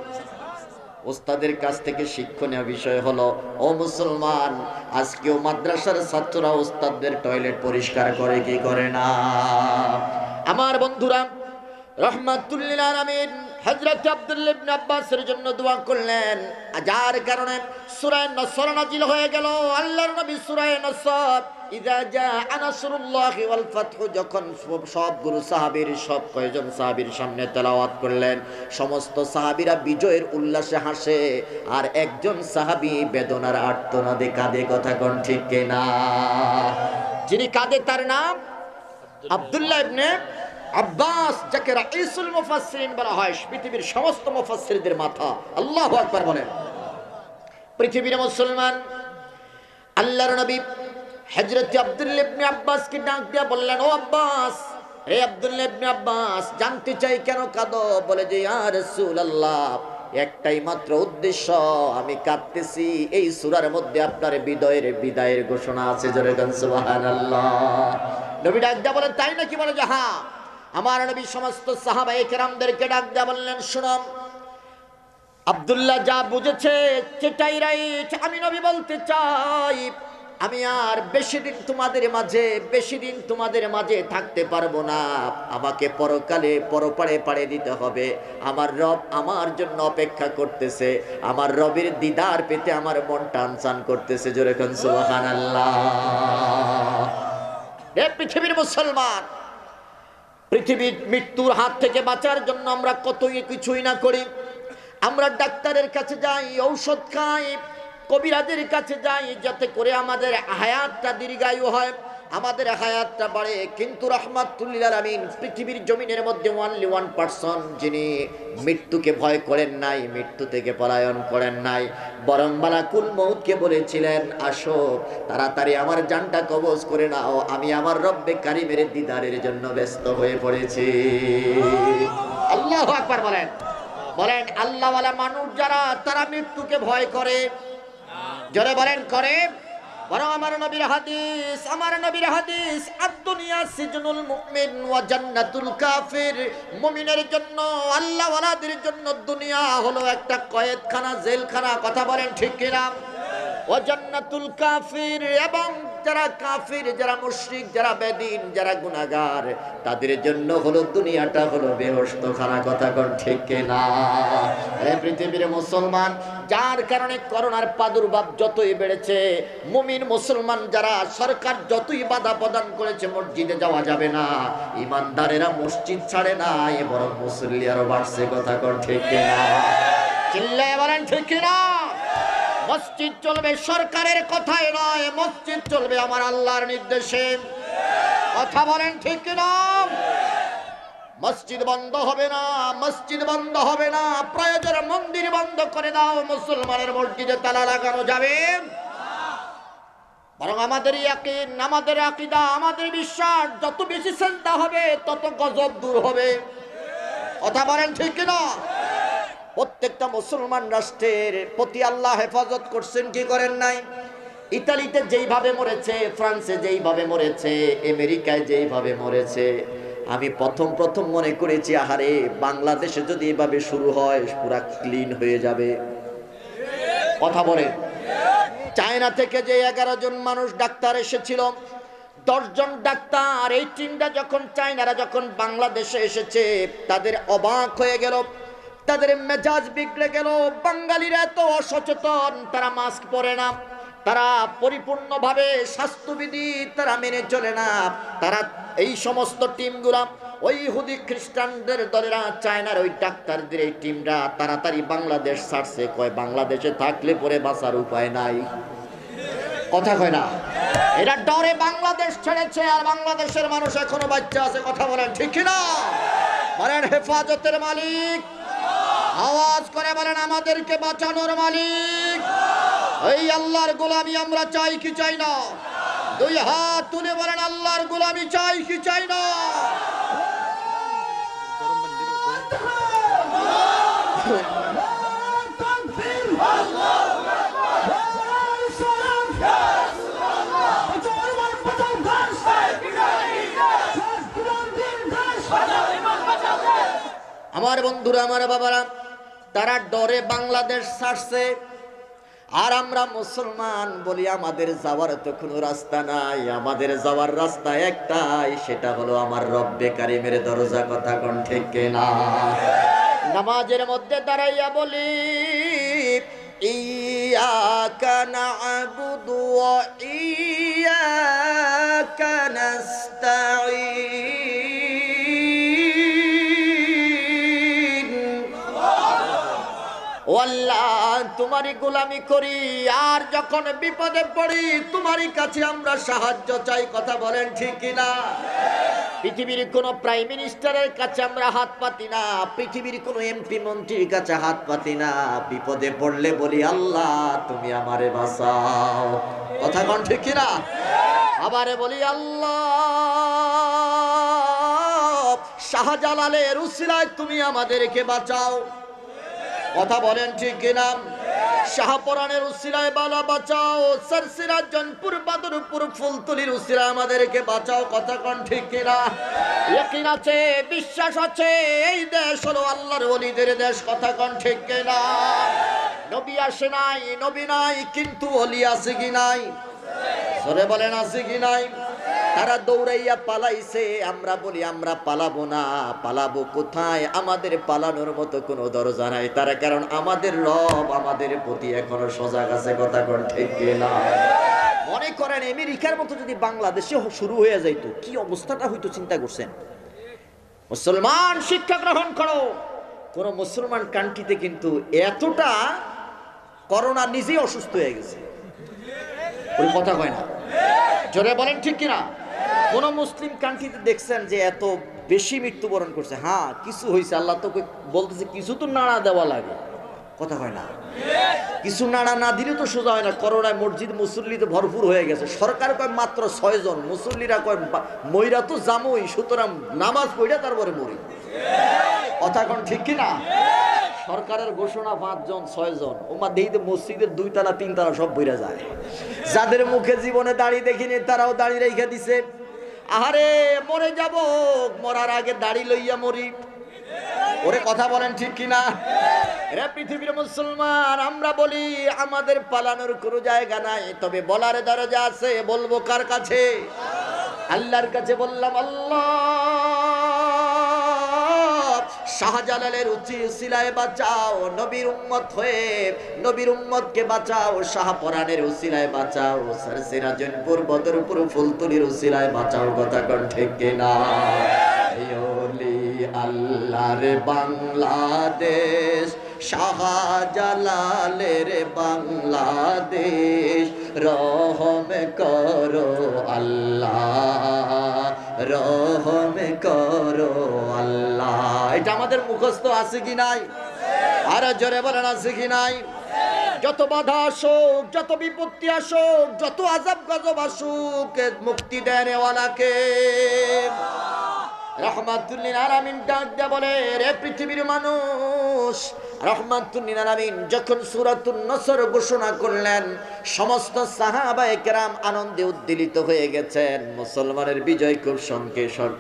A: ওস্তাদের কাছ থেকে শিক্ষণীয় বিষয় হলো, ও মুসলমান, আজকেও মাদ্রাসার ছাত্ররা ওস্তাদদের টয়লেট পরিষ্কার করে কি করে না? আমার বন্ধুরা, রহমাতুল লিল আলামিন হযরত আব্দুল্লাহ ইবনে আব্বাসের জন্য দোয়া করলেন, যার কারণে সূরা নসর নাজিল হয়ে গেল। আল্লাহর নবী সূরা নসর, ইযা জাআ নাসরুল্লাহি ওয়াল ফাতহু, যখন সবগুলো সাহাবীর, সব কয়জন সাহাবীর সামনে তেলাওয়াত করলেন, সমস্ত সাহাবীরা বিজয়ের উল্লাসে হাসে, আর একজন সাহাবী বেদনার আর্তনাদে কাঁদে। কথা কোন ঠিক কিনা? যিনি কাঁদে তার নাম আব্দুল্লাহ ইবনে আব্বাস, যাকে রাইসুল মুফাসসিরিন বলা হয়, পৃথিবীর সমস্ত মুফাসসিরদের মাথা। আল্লাহু আকবার বলেন। পৃথিবীর মুসলমান, আল্লাহর নবী হযরত আব্দুল্লাহ ইবনে আব্বাসকে ডাক দিয়া বললেন, ও আব্বাস, হে আব্দুল্লাহ ইবনে আব্বাস, জানতে চাই কেন কাঁদো? বলে যে, ইয়া রাসূলুল্লাহ, একটাই মাত্র উদ্দেশ্য, আমি কাঁদতেছি এই সূরার মধ্যে আপনার বিদায়ের ঘোষণা আছে। জোরে গান সুবহানাল্লাহ। নবী ডাক দিয়া বলেন, তাই নাকি? বলে যে হ্যাঁ। আমার নবী সমস্ত সাহাবায়ে কেরামদেরকে ডাক দিয়া বললেন, শুনো, আব্দুল্লাহ যা বুঝেছে সেটাই রাইট। আমি নবী বলতে চাই, আমি আর বেশি দিন তোমাদের মাঝে থাকতে পারবো না। আমাকে পরকালে পরপারে পাড়ে দিতে হবে। আমার রব আমার জন্য অপেক্ষা করতেছে, আমার রবের দিদার পেতে আমার মন টানচান করতেছে। জোরে কোন সুবহানাল্লাহ। হে পৃথিবীর মুসলমান, পৃথিবীর মৃত্যুর হাত থেকে বাঁচার জন্য আমরা কতই কিছুই না করি। আমরা ডাক্তারের কাছে যাই, ঔষধ খাই, কবিরাজের কাছে যাই, যাতে করে আমাদের হায়াতটা দীর্ঘায়ু হয়, আমাদের হায়াতটা বাড়ে। কিন্তু রাহমাতুল লিল আলামিন পৃথিবীর জমিনের মধ্যে অনলি 1% যিনি মৃত্যুকে ভয় করেন নাই, মৃত্যু থেকে পলায়ন করেন নাই, বরং মালাকুল মউতকে বলেছিলেন, আসো তাড়াতাড়ি আমার জানটা কবজ করে নাও, আমি আমার রব্বে কারিমের দিদারের জন্য ব্যস্ত হয়ে পড়েছি। আল্লাহু আকবার বলেন। বলেন, আল্লাহওয়ালা মানুষ যারা, তারা মৃত্যুকে ভয় করে। জোরে বলেন, করে। বরং আমার নবীর হাদিস, আদ-দুনিয়া সিজনুল মুমিন ওয়া জান্নাতুল কাফির। মুমিনের জন্য, আল্লাহওয়ালাদের জন্য দুনিয়া হলো একটা কয়েদখানা, জেলখানা। কথা বলেন ঠিক কিনা? ওয়া জান্নাতুল কাফির, এবং যারা কাফির, যারা মুশরিক, যারা বেদিন, যারা গুনাহগার, তাদের জন্য হলো দুনিয়াটা হলো বেহেশতখানা। কথা কোন ঠিক কিনা? হে পৃথিবীর মুসলমান, যার কারণে করোনার প্রাদুর্ভাব যতই বেড়েছে, মুমিন মুসলমান যারা, সরকার যতই বাধা প্রদান করেছে মসজিদে যাওয়া যাবে না, ইমানদারেরা মসজিদ ছাড়ে না, বরং মুসল্লি আরো বাড়ছে। কথা কোন ঠিক কিনা? চিল্লায় বলেন ঠিক কিনা? মসজিদ চলবে সরকারের কথায় নয়, মসজিদ চলবে আমার আল্লাহর নির্দেশে। কথা বলেন ঠিক কিনা? মসজিদ বন্ধ হবে না, মসজিদ বন্ধ হবে না। প্রয়োজনে মন্দির বন্ধ করে দাও, মুসলমানের মসজিদে তালা লাগানো যাবে বরং আমাদের ইয়াকিন, আমাদের আকীদা, আমাদের বিশ্বাস যত বেশি চিন্তা হবে তত গজব দূর হবে। কথা বলেন ঠিক কিনা? প্রত্যেকটা মুসলমান রাষ্ট্রের প্রতি আল্লাহ হেফাজত করছেন কি করেন নাই? ইতালিতে যেইভাবে মরেছে, ফ্রান্সে যেইভাবে মরেছে, আমেরিকায় যেইভাবে মরেছে, আমি প্রথম মনে করেছি, আহারে বাংলাদেশে যদি এভাবে শুরু হয় পুরা ক্লিন হয়ে যাবে। কথা বলে, চায়না থেকে যে 11 জন মানুষ ডাক্তার এসেছিল, 10 জন ডাক্তার, এই টিমটা যখন চায়নারা যখন বাংলাদেশে এসেছে, তাদের অবাক হয়ে গেল, তাদের মেজাজ বিগড়ে গেল। বাঙালিরা এত অসচেতন, তারা মাস্ক পরে না, তারা পরিপূর্ণভাবে স্বাস্থ্যবিধি তারা মেনে চলে না। তারা এই সমস্ত টিমগুলা ওই ইহুদি খ্রিস্টানদের দলেরা চায়নার ওই ডাক্তারদের এই টিমরা তাড়াতাড়ি বাংলাদেশ ছাড়ছে, কয় বাংলাদেশে থাকলে পরে বাঁচার উপায় নাই। কথা কয় না, এরা ডরে বাংলাদেশ ছেড়েছে, আর বাংলাদেশের মানুষ এখনো বাচ্চা আছে। কথা বলেন ঠিক কিনা? বলেন হেফাজতের মালিক, আওয়াজ করে বলেন আমাদেরকে বাঁচানোর মালিক। এই আল্লাহর গোলামি আমরা চাই কি চাই না? দুই হাত তুলে বলেন আল্লাহর গোলামি চাই কি চাই না? আমার বন্ধুরা, আমার বাবারা, তারা ডরে বাংলাদেশ ছাড়ছে, আর আমরা মুসলমান বলি আমাদের যাওয়ার তো কোনো রাস্তা নাই, আমাদের যাওয়ার রাস্তা একটাই, সেটা হলো আমার রব্বে কারিমের দরজা। কথা কোন ঠিক না? নামাজের মধ্যে দাঁড়াইয়া বলি ইয়াকা না'বুদু ওয়া ইয়াকা নাস্তাঈন, ও আল্লাহ তোমারই গোলামি করি, আর যখন বিপদে পড়ি তোমারই কাছে আমরা সাহায্য চাই। কথা বলেন ঠিক কিনা? পৃথিবীর কোন প্রাইম মিনিস্টারের কাছে আমরা হাত পাতি না, পৃথিবীর কোন এমপি মন্ত্রীর কাছে হাত পাতি না, বিপদে পড়লে বলি আল্লাহ তুমি আমারে বাঁচাও। কথা কোন ঠিক কিনা? আবারে বলি আল্লাহ শাহজালালের উসিলায় তুমি আমাদেরকে বাঁচাও। কথা বলেন ঠিক কিনা? শাহপরানের উসিলায় বালা বাঁচাও, সরসিরাজ জনপুর বাদরপুর ফুলতলির উসিলায় আমাদেরকে বাঁচাও। কথা কোন ঠিক কিনা? ইয়াকিন আছে, বিশ্বাস আছে, এই দেশ হলো আল্লাহর ওলিদের দেশ। কথা কোন ঠিক কিনা? নবী আসে নাই, নবী নাই, কিন্তু ওলি আছে কি নাই? সরে বলেন আছে কি নাই? তারা দৌড়াইয়া পালাইছে, আমরা বলি আমরা পালাবো না। পালাবো কোথায়? আমাদের পালানোর মতো কোনো দরজা নাই। তার কারণ আমাদের রব আমাদের প্রতি এখনো সজাগ আছে। কথা কোন ঠিক না? মনে করেন আমেরিকার মতো যদি বাংলাদেশে শুরু হয়ে যাইতো, কি অবস্থাটা হইতো চিন্তা করছেন? মুসলমান শিক্ষা গ্রহণ করো। কোন মুসলমান কান্ট্রিতে কিন্তু এতটা করোনা নিজেই অসুস্থ হয়ে গেছে। ওই কথা কয় না, জোরে বলেন ঠিক কিনা? কোন মুসলিম কান্ট্রিতে দেখছেন যে এত বেশি মৃত্যুবরণ করছে? হ্যাঁ কিছু হয়েছে, আল্লাহ তো বলতেছে কিছু তো নাড়া দেওয়া লাগে। কথা কয় না, কিছু নাড়া না দিলে তো সোজা হয় না। করোনায় মসজিদ মুসল্লিতে ভরপুর হয়ে গেছে, সরকার কয় মাত্র 6 জন, মুসল্লিরা কয় মইরা তো জামই, সুতরাং নামাজ পড়া তারপরে মরি। কথা কোন ঠিক কিনা? সরকারের ঘোষণা 5 জন 6 জন, ওমা দেইতে মসজিদের 2 তলা 3 তলা সব বইরা যায়। যাদের মুখে জীবনে দাড়ি দেখিনি তারাও দাড়ি রেখে দিছে। আহারে মরে যাব, মরার আগে দাড়ি লইয়া মরি। ওরে কথা বলেন ঠিক কিনা? রে পৃথিবীর মুসলমান, আমরা বলি আমাদের পালানোর কোনো জায়গা নাই, তবে বলার দরজা আছে। বলবো কার কাছে? আল্লাহর কাছে। বললাম আল্লাহ শাহজালালের উসিলায় বাঁচাও, নবীর উম্মত হয়ে নবীর উম্মতকে বাঁচাও, শাহপরানের উসিলায় বাঁচাও, সরসিরাজনপুর বদরপুর ফুলতলির উসিলায় বাঁচাও। কথা কোন ঠিক কিনা? আল্লাহর বাংলাদেশ, শাহজালালের বাংলাদেশ, রহম করো আল্লাহ, রহম করো আল্লাহ। এটা আমাদের মুখস্থ আছে কি নাই? আর জোরে বলেন আছে কি নাই? যত বাধা আসুক, যত বিপত্তি আসুক, যত আযাব গজব আসুক, মুক্তি দেন ওয়ালাকে। রহমাতুল লিল আলামিন ডাক দেয়া বলে, রে পৃথিবীর মানুষ, রহমাতুল লিল আলামিন যখন সূরাতুন নসর ঘোষণা করলেন, সমস্ত সাহাবায়ে কেরাম আনন্দে উদ্বেলিত হয়ে গেছেন। মুসলমানের বিজয় খুব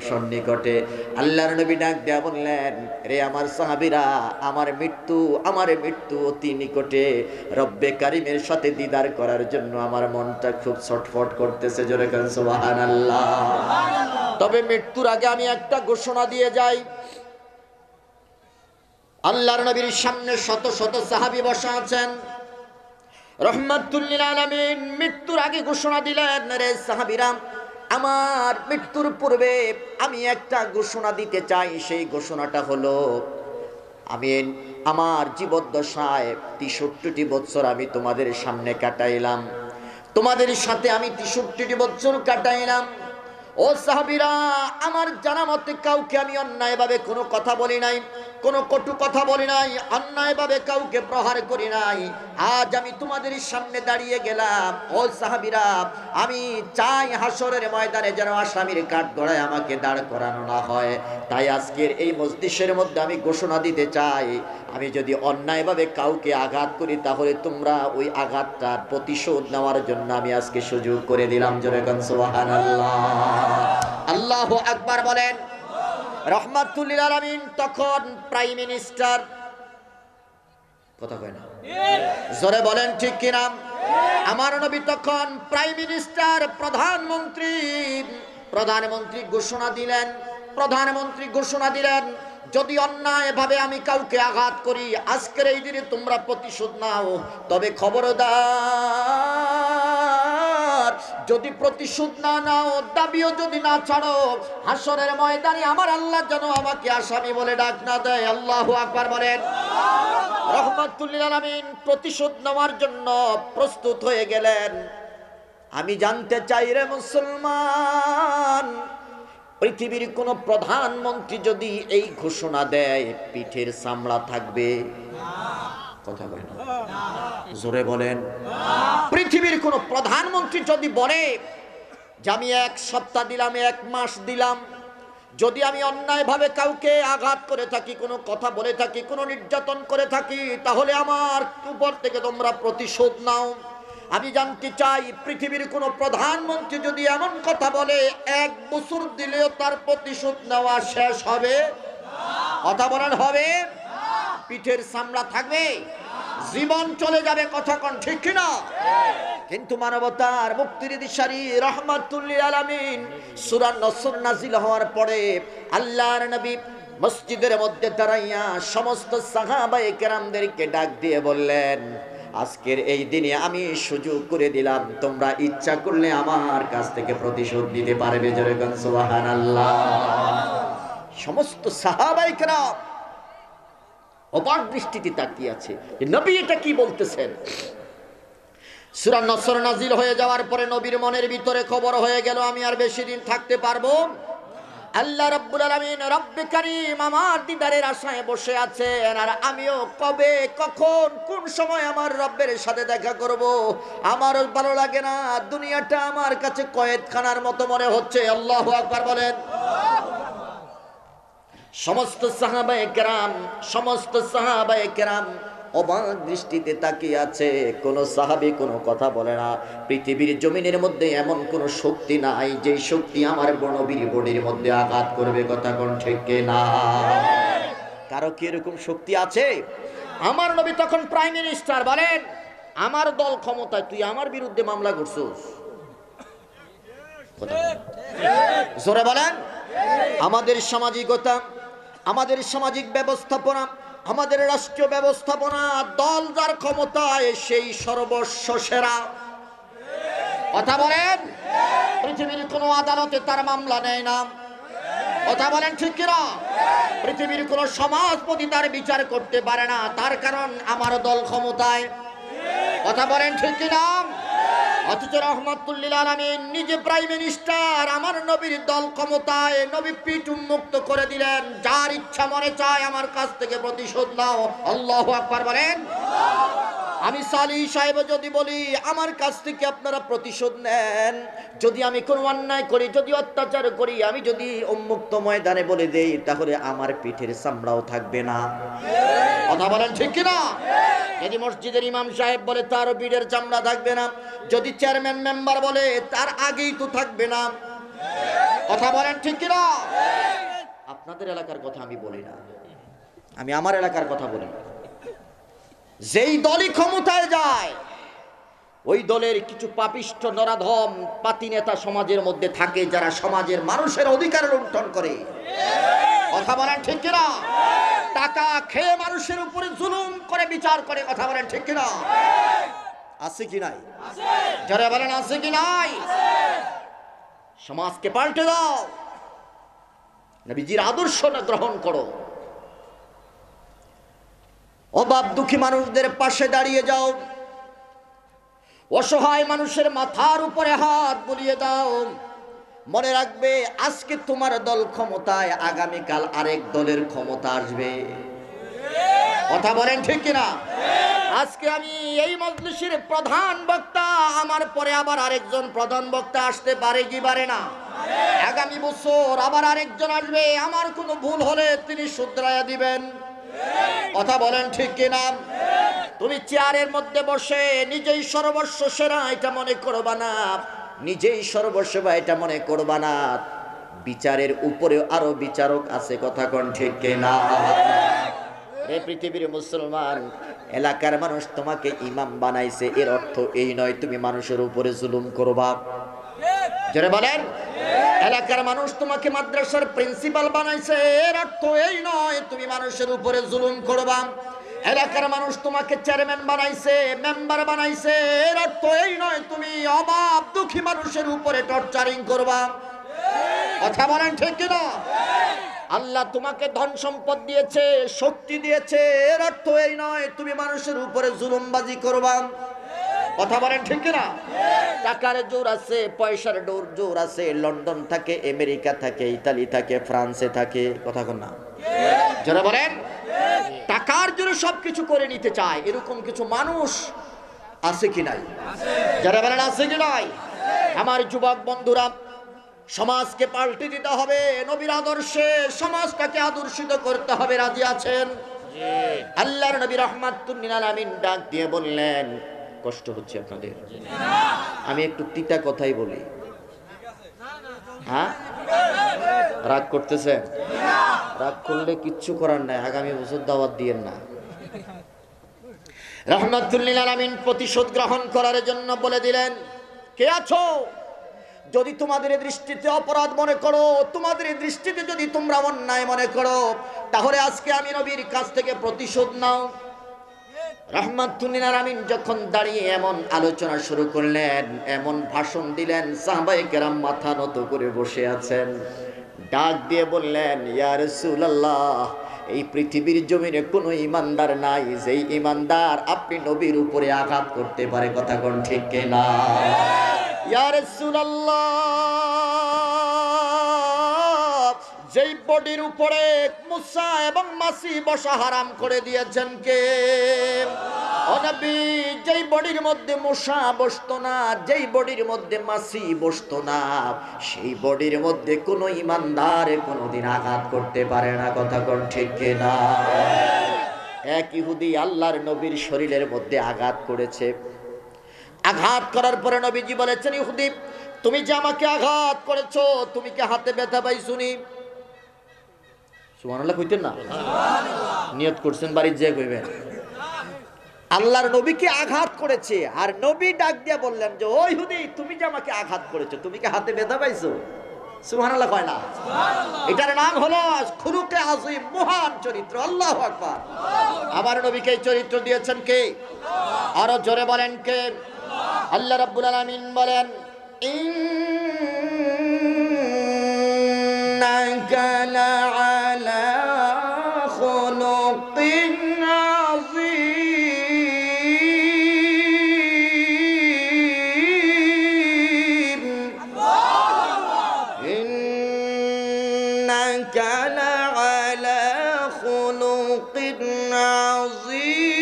A: সন্নিকটে। আল্লাহর নবী ডাক দেয়া বললেন, রে আমার সাহাবীরা, আমার মৃত্যু অতি নিকটে। রব্বে কারিমের সাথে দিদার করার জন্য আমার মনটা খুব ছটফট করতেছে। জোরে বলেন সুবহানাল্লাহ। তবে মৃত্যুর আগে আমি একটা ঘোষণা দিয়ে যাই। আল্লাহর নবীর সামনে শত শত সাহাবী বসা আছেন। রহমাতুল লিল আলামিন মৃত্যুর আগে ঘোষণা দিলেন, রে সাহাবীরা, আমার মৃত্যুর পূর্বে আমি একটা ঘোষণা দিতে চাই। সেই ঘোষণাটা হলো, আমি আমার জীবদ্দশায় 63টি বছর আমি তোমাদের সামনে কাটাইলাম, তোমাদের সাথে আমি 63টি বছর কাটাইলাম। ও সাহাবীরা, আমার জানা মতে কাউকে আমি অন্যায়ভাবে কোনো কথা বলি নাই, কোনো কটু কথা বলি নাই, অন্যায়ভাবে কাউকে প্রহার করি নাই। আজ আমি তোমাদের সামনে দাঁড়িয়ে গেলাম। ও সাহাবীরা, আমি চাই হাসরের ময়দানে যেন আসামির কাঠগড়ায় আমাকে দাঁড় করানো না হয়। তাই আজকের এই মজলিসের মধ্যে আমি ঘোষণা দিতে চাই, আমি যদি অন্যায়ভাবে কাউকে আঘাত করি তাহলে তোমরা ওই আঘাতটার প্রতিশোধ নেওয়ার জন্য আমি আজকে সুযোগ করে দিলাম। জোরে কোন সুবহানাল্লাহ। আল্লাহু আকবার বলেন। রহমাতুল লিল আলামিন তখন প্রাইম মিনিস্টার, কথা কয় না, জোরে বলেন ঠিক কিনা? আমার নবী তখন প্রাইম মিনিস্টার, প্রধানমন্ত্রী ঘোষণা দিলেন, যদি অন্যায়ভাবে আমি কাউকে আঘাত করি আজকের এই দিনে তোমরা প্রতিশোধ নাও, তবে খবরদার যদি প্রতিশোধ না নাও, দাবিও যদি না ছাড়ো, হাসরের ময়দানে আমার আল্লাহ যেন আমাকে আসামি বলে ডাক না দেয়। আল্লাহু আকবার বলেন। রহমাতুল লিল আলামিন প্রতিশোধ নেওয়ার জন্য প্রস্তুত হয়ে গেলেন। আমি জানতে চাই রে মুসলমান, পৃথিবীর কোন প্রধানমন্ত্রী যদি এই ঘোষণা দেয় পিঠের চামড়া থাকবে? কথা বলেন, জোরে বলেন। পৃথিবীর কোন প্রধানমন্ত্রী যদি বলে যে আমি 1 সপ্তাহ দিলাম, 1 মাস দিলাম, যদি আমি অন্যায়ভাবে কাউকে আঘাত করে থাকি, কোনো কথা বলে থাকি, কোনো নির্যাতন করে থাকি, তাহলে আমার উপর থেকে তোমরা প্রতিশোধ নাও। আমি জানতে চাই, পৃথিবীর কোন প্রধানমন্ত্রী যদি এমন কথা বলে 1 বছর দিলেও তার প্রতিশোধ নেওয়া শেষ হবে? কথা বলেন, হবে? পিঠের চামড়া থাকবে? জীবন চলে যাবে, কথা কোন ঠিক কিনা? কিন্তু মানবতার মুক্তির দিশারি রহমাতুল লিল আলামিন সূরা নসর নাজিল হওয়ার পরে আল্লাহর নবী মসজিদের মধ্যে দাঁড়াইয়া সমস্ত সাহাবায়ে কেরামদেরকে ডাক দিয়ে বললেন, আজকের এই দিনে আমি সুযোগ করে দিলাম, তোমরা ইচ্ছা করলে আমার কাছ থেকে প্রতিশোধ দিতে পারবে। জোরে বলেন সুবহানাল্লাহ। সমস্ত সাহাবায়ে কেরাম অবাক দৃষ্টিতে তাকিয়ে আছে, নবী এটা কি বলতেছেন। সূরা নসর নাজিল হয়ে যাওয়ার পরে নবীর মনের ভিতরে খবর হয়ে গেল, আমি আর বেশি দিন থাকতে পারবো। আল্লাহ রাব্বুল আলামিন রব্বে কারীম আমার দিদারের আশায় বসে আছেন, আর আমিও কবে, কখন, কোন সময় আমার রব্বের সাথে দেখা করব আমারও ভালো লাগে না। দুনিয়াটা আমার কাছে কয়েদখানার মতো মনে হচ্ছে। আল্লাহু আকবার বলেন। সমস্ত সাহাবায়ে কেরাম অবাক দৃষ্টিতে তাকিয়ে আছে। কোন সাহাবী কোনো কথা বলে না। পৃথিবীর জমিনের মধ্যে এমন কোন শক্তি নাই যে শক্তি আমার নবীর বডির মধ্যে আঘাত করবে। কথা কোন ঠিক না? কারো কি এরকম শক্তি আছে? আমার নবী তখন প্রাইম মিনিস্টার, বলেন, আমার দল ক্ষমতায়, তুই আমার বিরুদ্ধে মামলা করছিস? জোরে বলেন। আমাদের সামাজিকতা, আমাদের সামাজিক ব্যবস্থাপনা, আমাদের রাষ্ট্রীয় ব্যবস্থাপনা, দল যার ক্ষমতায় সেই সর্বস্ব সেরা। কথা বলেন। পৃথিবীর কোন আদালতে তার মামলা নেয় না। কথা বলেন ঠিক কিনা? পৃথিবীর কোন সমাজপতি তার বিচার করতে পারে না, তার কারণ আমার দল ক্ষমতায়। কথা বলেন ঠিক কিনা? অথচ রহমাতুল লিল আলামিন নিজে প্রাইম মিনিস্টার, আমার নবীর দল ক্ষমতায়, নবী পিঠ উন্মুক্ত করে দিলেন, যার ইচ্ছা মনে চায় আমার কাছ থেকে প্রতিশোধ নাও। আল্লাহু আকবার বলেন। আমি সালি সাহেব যদি বলি আমার কাছ থেকে আপনারা প্রতিশোধ নেন, যদি আমি কোনো অন্যায় করি, যদি অত্যাচার করি, আমি যদি উন্মুক্ত ময়দানে বলে দেই, তাহলে আমার পিঠের চামড়াও থাকবে না। কথা বলেন ঠিক কিনা? যদি মসজিদের ইমাম সাহেব বলে তার পিঠের চামড়া থাকবে না, যদি চেয়ারম্যান মেম্বার বলে তার আগেই তো থাকবে না। কথা বলেন ঠিক কিনা? আপনাদের এলাকার কথা আমি বলি না, আমি আমার এলাকার কথা বলি। যেই দলই ক্ষমতায় যায়, ওই দলের কিছু পাপিষ্ঠ নরাধম পাতি নেতা সমাজের মধ্যে থাকে, যারা সমাজের মানুষের অধিকার লুণ্ঠন করে। কথা বলেন ঠিক কিনা? টাকা খেয়ে মানুষের উপরে জুলুম করে বিচার করে। কথা বলেন ঠিক কিনা? আছে কি নাই? যারা বলেন আছে কি নাই? সমাজকে পাল্টে দাও, নবীজির আদর্শ গ্রহণ করো, অভাব দুঃখী মানুষদের পাশে দাঁড়িয়ে যাও, অসহায় মানুষের মাথার উপরে হাত বুলিয়ে দাও। মনে রাখবে, আজকে তোমার দল ক্ষমতায়, আগামীকাল আরেক দলের ক্ষমতা আসবে। কথা বলেন ঠিক কিনা? আজকে আমি এই মজলিসের প্রধান বক্তা, আমার পরে আবার আরেকজন প্রধান বক্তা আসতে পারে কি পারে না? আগামী বছর আবার আরেকজন আসবে, আমার কোনো ভুল হলে তিনি শুধরাইয়া দিবেন। কথা বলেন ঠিক কিনা? তুমি চেয়ারের মধ্যে বসে নিজেই সর্বস্ব সেরা এটা মনে করবা না, নিজেই সর্বস্ব এটা মনে করবা না। বিচারের উপরে আরো বিচারক আছে। কথা কোন ঠিক কিনা? এই পৃথিবীর মুসলমান, এলাকার মানুষ তোমাকে ইমাম বানাইছে, এর অর্থ এই নয় তুমি মানুষের উপরে জুলুম করবা। যারা বলেন, এলাকার মানুষ তোমাকে মাদ্রাসার প্রিন্সিপাল বানাইছে, এর অর্থ এই নয় তুমি মানুষের উপরে জুলুম করবা। এলাকার মানুষ তোমাকে চেয়ারম্যান বানাইছে, মেম্বার বানাইছে, এর অর্থ এই নয় তুমি অভাব দুঃখী মানুষের উপরে টর্চারিং করবা। কথা বলেন ঠিক কিনা? আল্লাহ তোমাকে ধন সম্পদ দিয়েছে, শক্তি দিয়েছে, এর অর্থ এই নয় তুমি মানুষের উপরে জুলুমবাজি করবা। কথা বলেন ঠিক কিনা? টাকার জোর আছে, পয়সার জোর আছে, লন্ডন থাকে, আমেরিকা থাকে, ইতালি থাকে, ফ্রান্সে থাকে। কথা কন না? যারা বলেন টাকার জোরে সবকিছু করে নিতে চায়, এরকম কিছু মানুষ আছে কি নাই? যারা বলেন আছে কি নাই? আমার যুবক বন্ধুরা, সমাজকে পাল্টে দিতে হবে, নবীর আদর্শে সমাজটাকে আদর্শিত করতে হবে। রাজি আছেন? আল্লাহর নবী রাহমাতুল লিল আলামিন ডাক দিয়ে বললেন, কষ্ট হচ্ছে আপনাদের? আমি একটু তিতা কথাই বলি। হ্যাঁ, রাগ করতেছেন? রাগ করলে কিচ্ছু করার নাই, আগামী বছর দাওয়াত দিয়েন না। রাহমাতুল লিল আলামিন প্রতিশোধ গ্রহণ করার জন্য বলে দিলেন, কে আছো? যদি তোমাদের দৃষ্টিতে অপরাধ মনে করো, তোমাদের দৃষ্টিতে যদি তোমরা অন্যায় মনে করো, তাহলে আজকে আমি নবীর কাছ থেকে প্রতিশোধ নাও। রাহমাতুল লিল আলামিন যখন দাঁড়িয়ে এমন আলোচনা শুরু করলেন, এমন ভাষণ দিলেন, সাহাবায়ে কেরাম মাথা নত করে বসে আছেন। ডাক দিয়ে বললেন, ইয়া রাসূলুল্লাহ, এই পৃথিবীর জমিনে কোনো ইমানদার নাই যেই ইমানদার আপনি নবীর উপরে আঘাত করতে পারে। কথা কোন ঠিক কিনা? ইয়া রাসূলুল্লাহ, যেই বডির উপরে মুসা এবং মাসি বসা হারাম করে দিয়েছেন কে? ও নবী, যেই বডির মধ্যে মুসা বসতো না, যেই বডির মধ্যে মাসি বসতো না, সেই বডির মধ্যে কোনো ইমানদার কোনোদিন আঘাত করতে পারে না। কথা কোন ঠিক কিনা? এক ইহুদি আল্লাহর নবীর শরীরের মধ্যে আঘাত করেছে। আঘাত করার পরে নবীজি বলেছেন, ইহুদি, তুমি যে আমাকে আঘাত করেছো, তুমি কি হাতে ব্যথা পাইছুনি? সুবহানাল্লাহ কইতেন না? নিয়ত করছেন বাড়ির যে কইবেন। আল্লাহর নবীকে আঘাত করেছে, আর নবী ডাক দিয়া বললেন যে, ও ইহুদি, তুমি যে আমাকে আঘাত করেছো, তুমি কি হাতে ব্যথা পাইছো? সুবহানাল্লাহ কয় না? এটার নাম হলো খুলুকে আযীম, মহান চরিত্র। আল্লাহু আকবার। আমার নবীকে এই চরিত্র দিয়েছেন কে? আরো জোরে বলেন কে? আল্লাহ রাব্বুল আলামিন বলেন, ইন্নাকা লাআলা খুলুকিন আযীম, ইন্নাকা লাআলা খুলুকিন আযীম।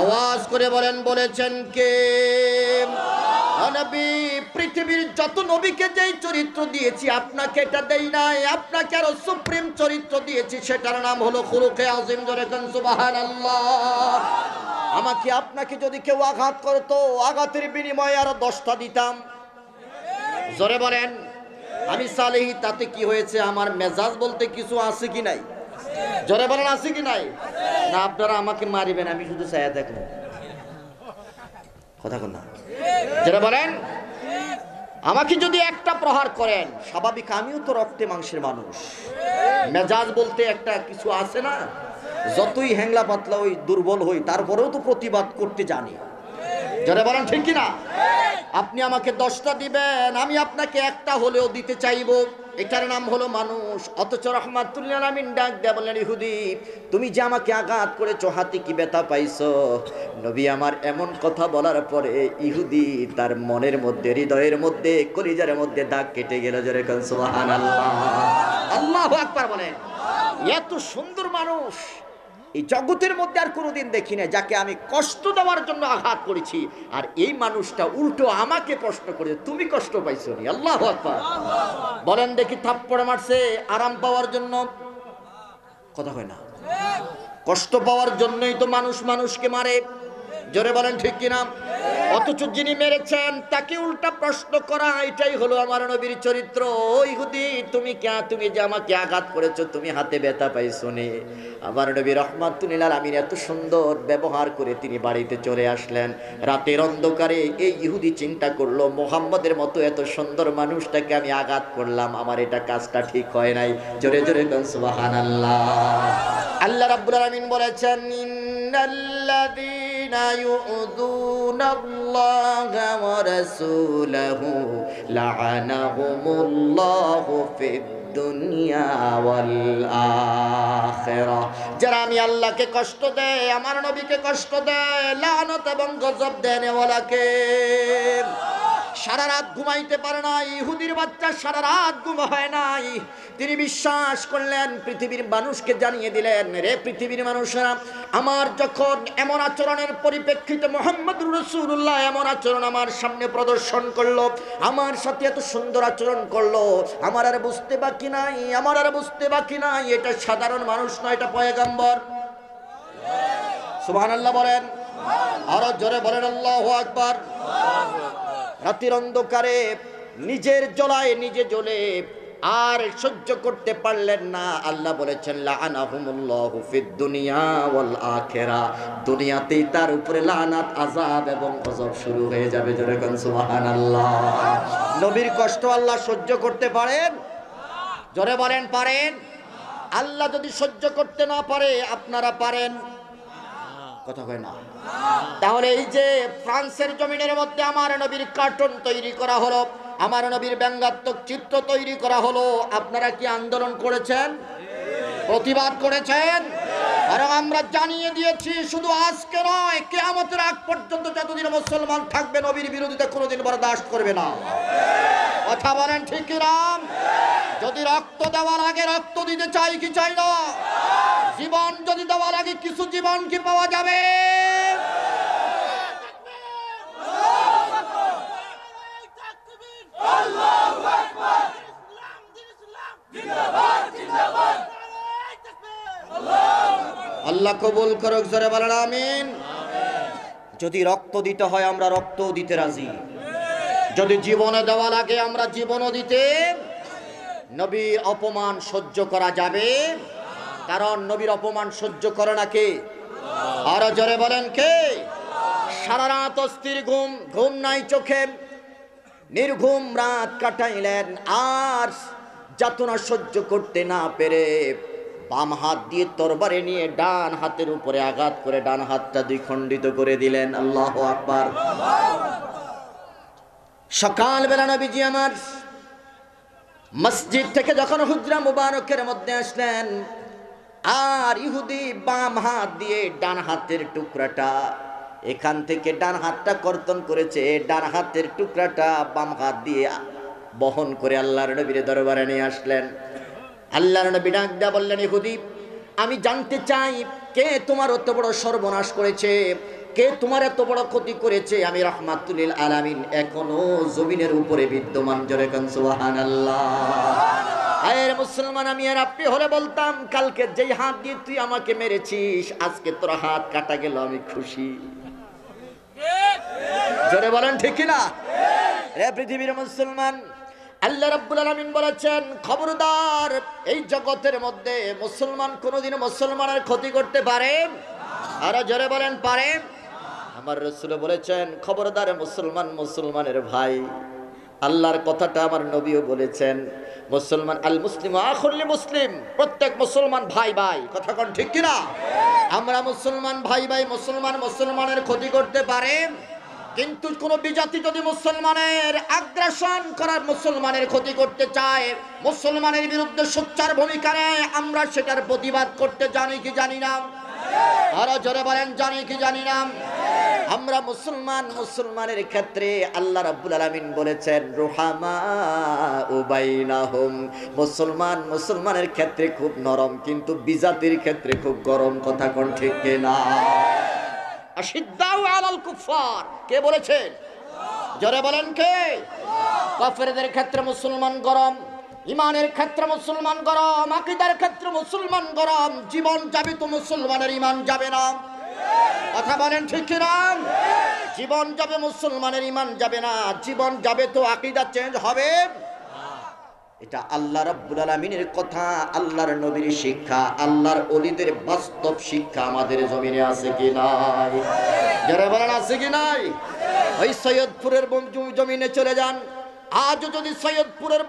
A: আওয়াজ করে বলেন, বলেছেন কে? নবী, পৃথিবীর যত নবীকে যেই চরিত্র দিয়েছি আপনাকে এটা দেই নাই, আপনাকে আরো সুপ্রিম চরিত্র দিয়েছি, সেটার নাম হলো খুলুকে আযীম। জোরে কোন সুবহানাল্লাহ। আমাকে আপনাকে যদি কেউ আঘাত করতো, আঘাতের বিনিময়ে আরো 10টা দিতাম। জোরে বলেন, আমি সালেহি, তাতে কি হয়েছে? আমার মেজাজ বলতে কিছু আছে কি নাই? জোরে বলেন, আছে কি নাই? না আপনারা আমাকে মারিবেন, আমি শুধু চায়া দেখব। কথা কন না? যারা বলেন, আমাকে যদি একটা প্রহার করেন, স্বাভাবিক আমিও তো রক্তে মাংসের মানুষ, মেজাজ বলতে একটা কিছু আছে না? যতই হ্যাংলা পাতলা ওই দুর্বল হই তারপরেও তো প্রতিবাদ করতে জানি। যারা বলেন ঠিক কিনা? আপনি আমাকে 10টা দিবেন, আমি আপনাকে একটা হলেও দিতে চাইবো, এটার নাম হলো মানুষ। অথচ রাহমাতুল্লিল আলামিন ডাক দেয়া বললেন, ইহুদি তুমি যে আমাকে আঘাত করেছো, হাতে কি ব্যথা পাইছো? নবী আমার এমন কথা বলার পরে ইহুদি তার মনের মধ্যে, হৃদয়ের মধ্যে, কলিজার মধ্যে দাগ কেটে গেল। জোরে কোন সুবহানাল্লাহ, আল্লাহু আকবার বলেন। এত সুন্দর মানুষ এই জগতের মধ্যে আর কোনোদিন দেখি না, যাকে আমি কষ্ট দেওয়ার জন্য আঘাত করেছি, আর এই মানুষটা উল্টো আমাকে প্রশ্ন করেছে, তুমি কষ্ট পাইছো নি? আল্লাহু আকবার বলেন দেখি। থাপ্পড় মারছে আরাম পাওয়ার জন্য, কথা হয় না? কষ্ট পাওয়ার জন্যই তো মানুষ মানুষকে মারে। জোরে বলেন ঠিক কিনা? অথচ যিনি মেরেছেন তাকে উল্টা প্রশ্ন করা, এটাই হলো আমার নবীর চরিত্র। ইহুদি তুমি যে আমাকে আঘাত করেছো, তুমি হাতে ব্যথা পাইছো নি? আমার নবী রাহমাতুল্লিল আলামিন এত সুন্দর ব্যবহার করে তিনি বাড়িতে চলে আসলেন। রাতের অন্ধকারে এই ইহুদি চিন্তা করলো, মুহাম্মদের মতো এত সুন্দর মানুষটাকে আমি আঘাত করলাম, আমার এটা কাজটা ঠিক হয় নাই। জোরে জোরে বলেন সুবহানাল্লাহ। আল্লাহ রাব্বুল আলামিন বলেছেন, ইন্নাল্লাযীনা ইউযুনাল্লাহা ওয়া রাসূলাহু লা'আনাহুমুল্লাহু ফিদ দুনিয়া ওয়াল আখিরাহ। যারা আমি আল্লাহকে কষ্ট দেয়, আমার নবীকে কষ্ট দেয়, লানত এবং গজব দেন ওয়ালাকে। সারা রাত ঘুমাইতে পারে না ইহুদির বাচ্চা, সারা রাত ঘুম হয় নাই। তিনি বিশ্বাস করলেন, পৃথিবীর মানুষকে জানিয়ে দিলেন, রে পৃথিবীর মানুষেরা, আমার যখন এমন আচরণের পরিপ্রেক্ষিতে মুহাম্মদুর রাসূলুল্লাহ এমন আচরণ আমার সামনে প্রদর্শন করলো, আমার সাথে এত সুন্দর আচরণ করলো, আমার আর বুঝতে বাকি নাই, আমার আর বুঝতে বাকি নাই এটা সাধারণ মানুষ নয়, এটা পয়গম্বর। সুবহানাল্লাহ বলেন, আরো জোরে বলেন আল্লাহু আকবার। রাতের অন্ধকারে নিজের জ্বলায় নিজে জ্বলে আর সহ্য করতে পারলেন না। আল্লাহ বলেছেন, লাআনাহুমুল্লাহু ফিদ দুনিয়া ওয়াল আখিরাহ। দুনিয়াতেই তার উপরে লানাত, আযাব এবং গজব শুরু হয়ে যাবে। জোরে কোন সুবহানাল্লাহ। নবীর কষ্ট আল্লাহ সহ্য করতে পারেন? জোরে বলেন পারেন? আল্লাহ যদি সহ্য করতে না পারে, আপনারা পারেন? কথা কয় না। তাহলে এই যে ফ্রান্সের জমিনের মধ্যে আমার নবীর কার্টুন তৈরি করা হলো, আমার নবীর ব্যঙ্গাত্মক চিত্র তৈরি করা হলো, আপনারা কি আন্দোলন করেছেন? প্রতিবাদ করেছেন? আর আমরা জানিয়ে দিয়েছি, শুধু আজকে নয়, কিয়ামতের আগ পর্যন্ত যতদিন মুসলমান থাকবে, নবীর বিরোধিতা কোনোদিন বরদাস্ত করবে না। কথা বলেন ঠিক কিনা? যদি রক্ত দেওয়ার আগে রক্ত দিতে চাই কি চাই না? জীবন যদি দেওয়ার আগে কিছু জীবন কি পাওয়া যাবে? আল্লাহ কবুল করুক। জোরে বলেন আমিন। যদি রক্ত দিতে হয় আমরা রক্ত দিতে রাজি, যদি জীবনে দেওয়া লাগে আমরা জীবনও দিতে। নবীর অপমান সহ্য করা যাবে? কারণ নবীর অপমান সহ্য করে না কে? আরো জোরে বলেন কে? সারা রাত অস্থির ঘুম, ঘুম নাই চোখে, নির্ঘুম রাত কাটাইলেন, আর যাতনা সহ্য করতে না পেরে বাম হাত দিয়ে তরবারি নিয়ে ডান হাতের উপরে আঘাত করে ডান হাতটা দ্বিখণ্ডিত করে দিলেন। আল্লাহু আকবার। সকালবেলা নবীজি আমার মসজিদ থেকে যখন হুজরা মুবারকের মধ্যে আসলেন, আর ইহুদি বাম হাত দিয়ে ডান হাতের টুকরাটা, এখান থেকে ডান হাতটা কর্তন করেছে, ডান হাতের টুকরাটা বাম হাত দিয়ে বহন করে আল্লাহর নবীর দরবারে নিয়ে আসলেন। আল্লাহর নবী ডাক দিয়া বললেন, ইহুদি আমি জানতে চাই, কে তোমার এত বড় সর্বনাশ করেছে, কে তোমার এত বড় ক্ষতি করেছে? আমি রাহমাতুল্লিল আলামিন এখনো জমিনের উপরে বিদ্যমান। জোরে কোন সুবহানাল্লাহ। আয়ের মুসলমান, আমি আর আপনি হলে বলতাম, কালকে যেই হাত দিয়ে তুই আমাকে মেরেছিস, আজকে তোর হাত কাটা গেল, আমি খুশি। জোরে বলেন ঠিক কিনা? রে পৃথিবীর মুসলমান, আল্লাহ রাব্বুল আলামিন বলেছেন, খবরদার, এই জগতের মধ্যে মুসলমান কোনোদিন মুসলমানের ক্ষতি করতে পারে? আর জোরে বলেন পারে? আমার রাসূল বলেছেন, খবরদার মুসলমান মুসলমানের ভাই। আল্লাহর কথাটা আমার নবীও বলেছেন, মুসলমান আল মুসলিম আখুল মুসলিম, প্রত্যেক মুসলমান ভাই ভাই। কথা কোন ঠিক কিনা? আমরা মুসলমান ভাই ভাই, মুসলমানের ক্ষতি করতে পারে, কিন্তু কোন বিজাতি যদি মুসলমানের আগ্রাসন করার, মুসলমানের ক্ষতি করতে চায়, মুসলমানের বিরুদ্ধে সোচ্চার ভূমিকা নেয়, আমরা সেটার প্রতিবাদ করতে জানি কি জানি না? আরো জোরে বলেন, জানি কি জানি না? আমরা মুসলমানের ক্ষেত্রে আল্লাহ রাব্বুল আলামিন বলেছেন রুহামা বাইনাহুম, মুসলমানের ক্ষেত্রে খুব নরম, কিন্তু বিজাতির ক্ষেত্রে খুব গরম। কথা কোন ঠিক কিনা? আশিদ্দাউ আলাল কুফার, কে বলেছেন? জোরে বলেন কে? কাফেরদের ক্ষেত্রে মুসলমান গরম, ইমানের ক্ষেত্রে মুসলমান গরম, আকীদার ক্ষেত্রে মুসলমান গরম। জীবন যাবে তো মুসলমানের ইমান যাবে না। কথা বলেন ঠিক কিনা? জীবন যাবে, মুসলমানের ইমান যাবে না। জীবন যাবে তো আকীদা চেঞ্জ হবে। এটা আল্লাহ রাব্বুল আলামিনের কথা, আল্লাহর নবীর শিক্ষা, আল্লাহর ওলিদের বাস্তব শিক্ষা আমাদের জমিনে আছে কি নাই? যারা বলেন আছে কি নাই? ওই সৈয়দপুরের জমিনে চলে যান, আজও যদি সৈয়দপুরের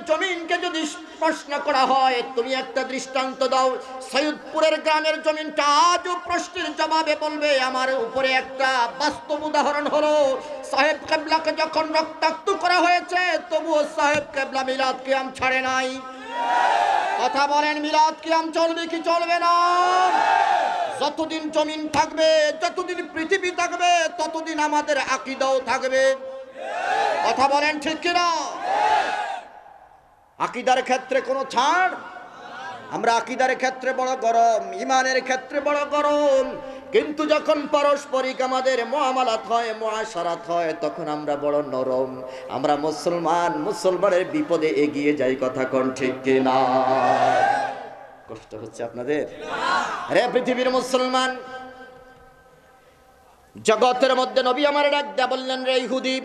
A: জমিনকে যদি প্রশ্ন করা হয়, তুমি একটা দৃষ্টান্ত দাও, সৈয়দপুরের গ্রামের জমিনটা আজও প্রশ্নের জবাবে বলবে আমার উপরে একটা বাস্তব উদাহরণ হলো, সাহেব কেবলাকে যখন রক্তাক্ত করা হয়েছে, তবুও সাহেব কেবলা মিলাদ কিয়াম ছাড়ে নাই। কথা বলেন, মিলাদ কিয়াম চলবে কি চলবে না? যতদিন জমিন থাকবে, যতদিন পৃথিবী থাকবে, ততদিন আমাদের আকীদাও থাকবে। কথা বলেন ঠিক কিনা? আকীদার ক্ষেত্রে কোনো ছাড়? আমরা আকীদার ক্ষেত্রে বড় গরম, ইমানের ক্ষেত্রে বড় গরম, কিন্তু যখন পারস্পরিক আমাদের মুআমালাত হয়, মুআশারাত হয়, তখন আমরা বড় নরম। আমরা মুসলমানের বিপদে এগিয়ে যাই। কথা কোন ঠিক কিনা? কষ্ট হচ্ছে আপনাদের? আরে পৃথিবীর মুসলমান, জগতের মধ্যে নবী আমার ডাক দেয়া বললেন, রে ইহুদি,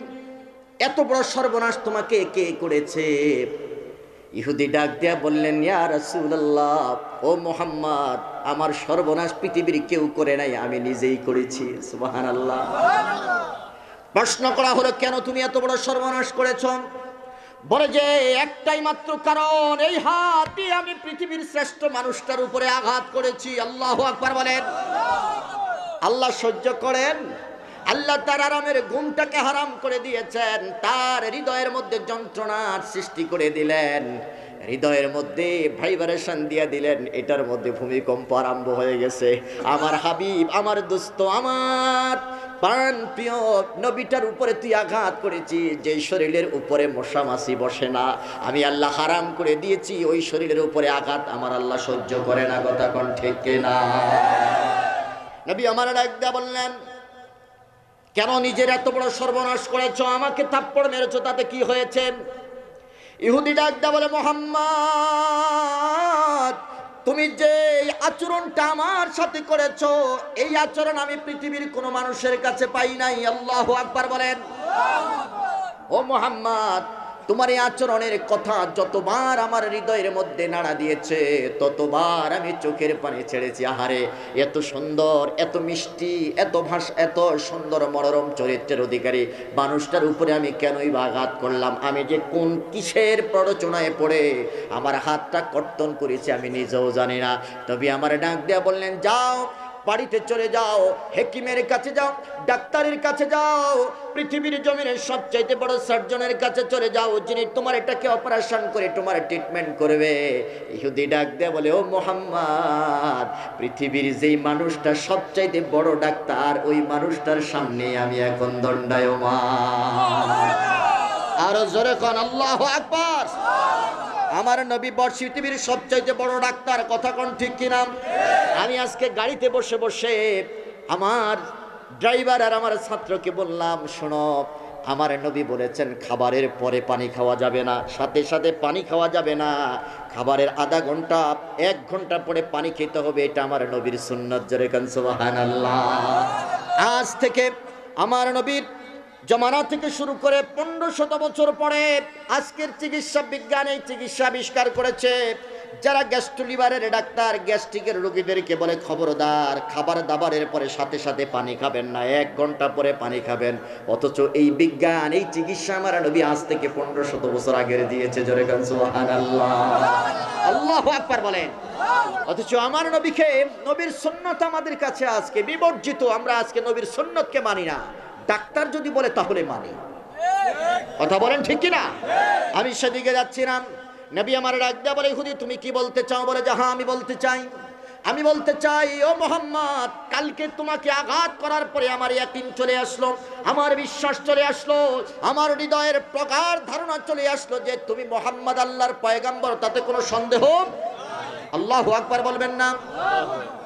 A: এত বড় সর্বনাশ তোমাকে কে করেছে? ইহুদি ডাক দেয়া বললেন, ইয়া রাসূলুল্লাহ, ও মুহাম্মদ, আমার সর্বনাশ পৃথিবীর কেউ করে নাই, আমি নিজেই করেছি। সুবহানাল্লাহ। প্রশ্ন করা হলো, কেন তুমি এত বড় সর্বনাশ করেছ? বলে যে একটাই মাত্র কারণ, এই হাত দিয়ে আমি পৃথিবীর শ্রেষ্ঠ মানুষটার উপরে আঘাত করেছি। আল্লাহু আকবার বলেন। আল্লাহ সহ্য করেন? আল্লাহ তার আরামের ঘুমটাকে হারাম করে দিয়েছেন, তার হৃদয়ের মধ্যে যন্ত্রণার সৃষ্টি করে দিলেন, হৃদয়ের মধ্যে ভাইব্রেশন দিয়ে দিলেন, এটার মধ্যে ভূমিকম্প আরম্ভ হয়ে গেছে। আমার হাবিব, আমার দোস্ত, আমার প্রাণ প্রিয় নবীটার উপরে তুই আঘাত করেছিস, যে শরীরের উপরে মশা মাছি বসে না, আমি আল্লাহ হারাম করে দিয়েছি, ওই শরীরের উপরে আঘাত আমার আল্লাহ সহ্য করে না। কথা কোন ঠিক কিনা? নবী আমার ডাক দেয়া বললেন, কেন নিজের এত বড় সর্বনাশ করেছো? আমাকে থাপ্পড় মেরেছো, তাতে কি হয়েছে? ইহুদি ডাক দেয়া বলে, মুহাম্মদ, তুমি যে আচরণটা আমার সাথে করেছো, এই আচরণ আমি পৃথিবীর কোন মানুষের কাছে পাই নাই। আল্লাহু আকবার বলেন। ও মুহাম্মদ, তোমার এই আচরণের কথা যতবার আমার হৃদয়ের মধ্যে নাড়া দিয়েছে, ততবার আমি চোখের পানি ছেড়েছি। আহারে, এত সুন্দর, এত মিষ্টি, এত সুন্দর মনোরম চরিত্রের অধিকারী মানুষটার উপরে আমি কেনই বা আঘাত করলাম? আমি যে কোন কিসের প্ররোচনায় পড়ে আমার হাতটা কর্তন করেছি আমি নিজেও জানি না। তবে আমার ডাক দেয়া বললেন, যাও, বাড়িতে চলে যাও, হেকিমের কাছে যাও, ডাক্তারের কাছে যাও, পৃথিবীর জমিনের সবচাইতে বড় সার্জনের কাছে চলে যাও, যিনি তোমার এটাকে অপারেশন করে তোমার ট্রিটমেন্ট করবে। ইহুদি ডাক দেয়া বলে, ও মুহাম্মদ, পৃথিবীর যেই মানুষটা সবচাইতে বড় ডাক্তার, ওই মানুষটার সামনে আমি এখন দণ্ডায়মান। আরো জোরে কোন আল্লাহু আকবার। আমার নবী পৃথিবীর সবচাইতে বড় ডাক্তার। কথা কোন ঠিক কিনা? আমি আজকে গাড়িতে বসে বসে আমার ড্রাইভার আর আমার ছাত্রকে বললাম, শোনো, আমার নবী বলেছেন খাবারের পরে পানি খাওয়া যাবে না, সাথে সাথে পানি খাওয়া যাবে না, খাবারের আধা ঘন্টা 1 ঘন্টা পরে পানি খেতে হবে, এটা আমার নবীর সুন্নাত। জোরে কান সুবহানাল্লাহ। আজ থেকে আমার নবীর জমানা থেকে শুরু করে 1500 বছর পরে আজকের চিকিৎসা বিজ্ঞান এই চিকিৎসা আবিষ্কার করেছে, যারা গ্যাস্ট্রো লিভারের ডাক্তার, গ্যাস্ট্রিকের রোগীদেরকে বলে খবরদার খাবার দাবারের পরে সাথে সাথে পানি খাবেন না, 1 ঘন্টা পরে পানি খাবেন। অথচ এই বিজ্ঞান, এই চিকিৎসা আমার নবী আজ থেকে 1500 বছর আগে দিয়েছে। জোরে গান সুবহানাল্লাহ, আল্লাহু আকবার বলেন। অথচ আমার নবীকে, নবীর সুন্নাত আমাদের কাছে আজকে বিবর্জিত। আমরা আজকে নবীর সুন্নতকে মানি না। ডাক্তার যদি বলে তাহলে মানি। কথা বলেন ঠিক কিনা? আমি সেদিকে যাচ্ছি না। নবী আমার ডাক দেয়া বলে, ইহুদি তুমি কি বলতে চাও? বলে যে হ্যাঁ আমি বলতে চাই ও মোহাম্মদ, কালকে তোমাকে আঘাত করার পরে আমার ইয়াকিন চলে আসলো, আমার বিশ্বাস চলে আসলো, আমার হৃদয়ের প্রগাঢ় ধারণা চলে আসলো যে তুমি মোহাম্মদ আল্লাহর পয়গম্বর, তাতে কোনো সন্দেহ। আল্লাহু আকবার বলবেন না?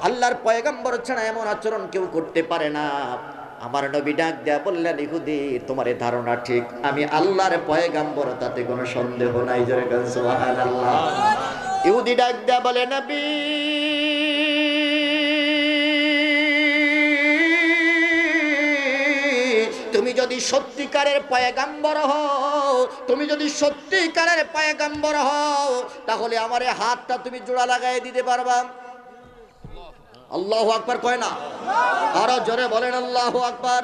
A: আল্লাহর পয়গম্বর ছাড়া এমন আচরণ কেউ করতে পারে না। আমার নবী ডাক দেয়া বললেন, ইহুদি তোমার ধারণা ঠিক, আমি আল্লাহর পয়গম্বর, তাতে কোনো সন্দেহ নাই। জোরে গান সুবহানাল্লাহ। ইহুদি ডাক দেয়া বলে, নবী তুমি যদি সত্যিকারের পয়গম্বর হও, তুমি যদি সত্যিকারের পয়গম্বর হও, তাহলে আমার হাতটা তুমি জোড়া লাগাই দিতে পারবা। আল্লাহু আকবার কয় না? আরো জোরে বলেন আল্লাহু আকবার।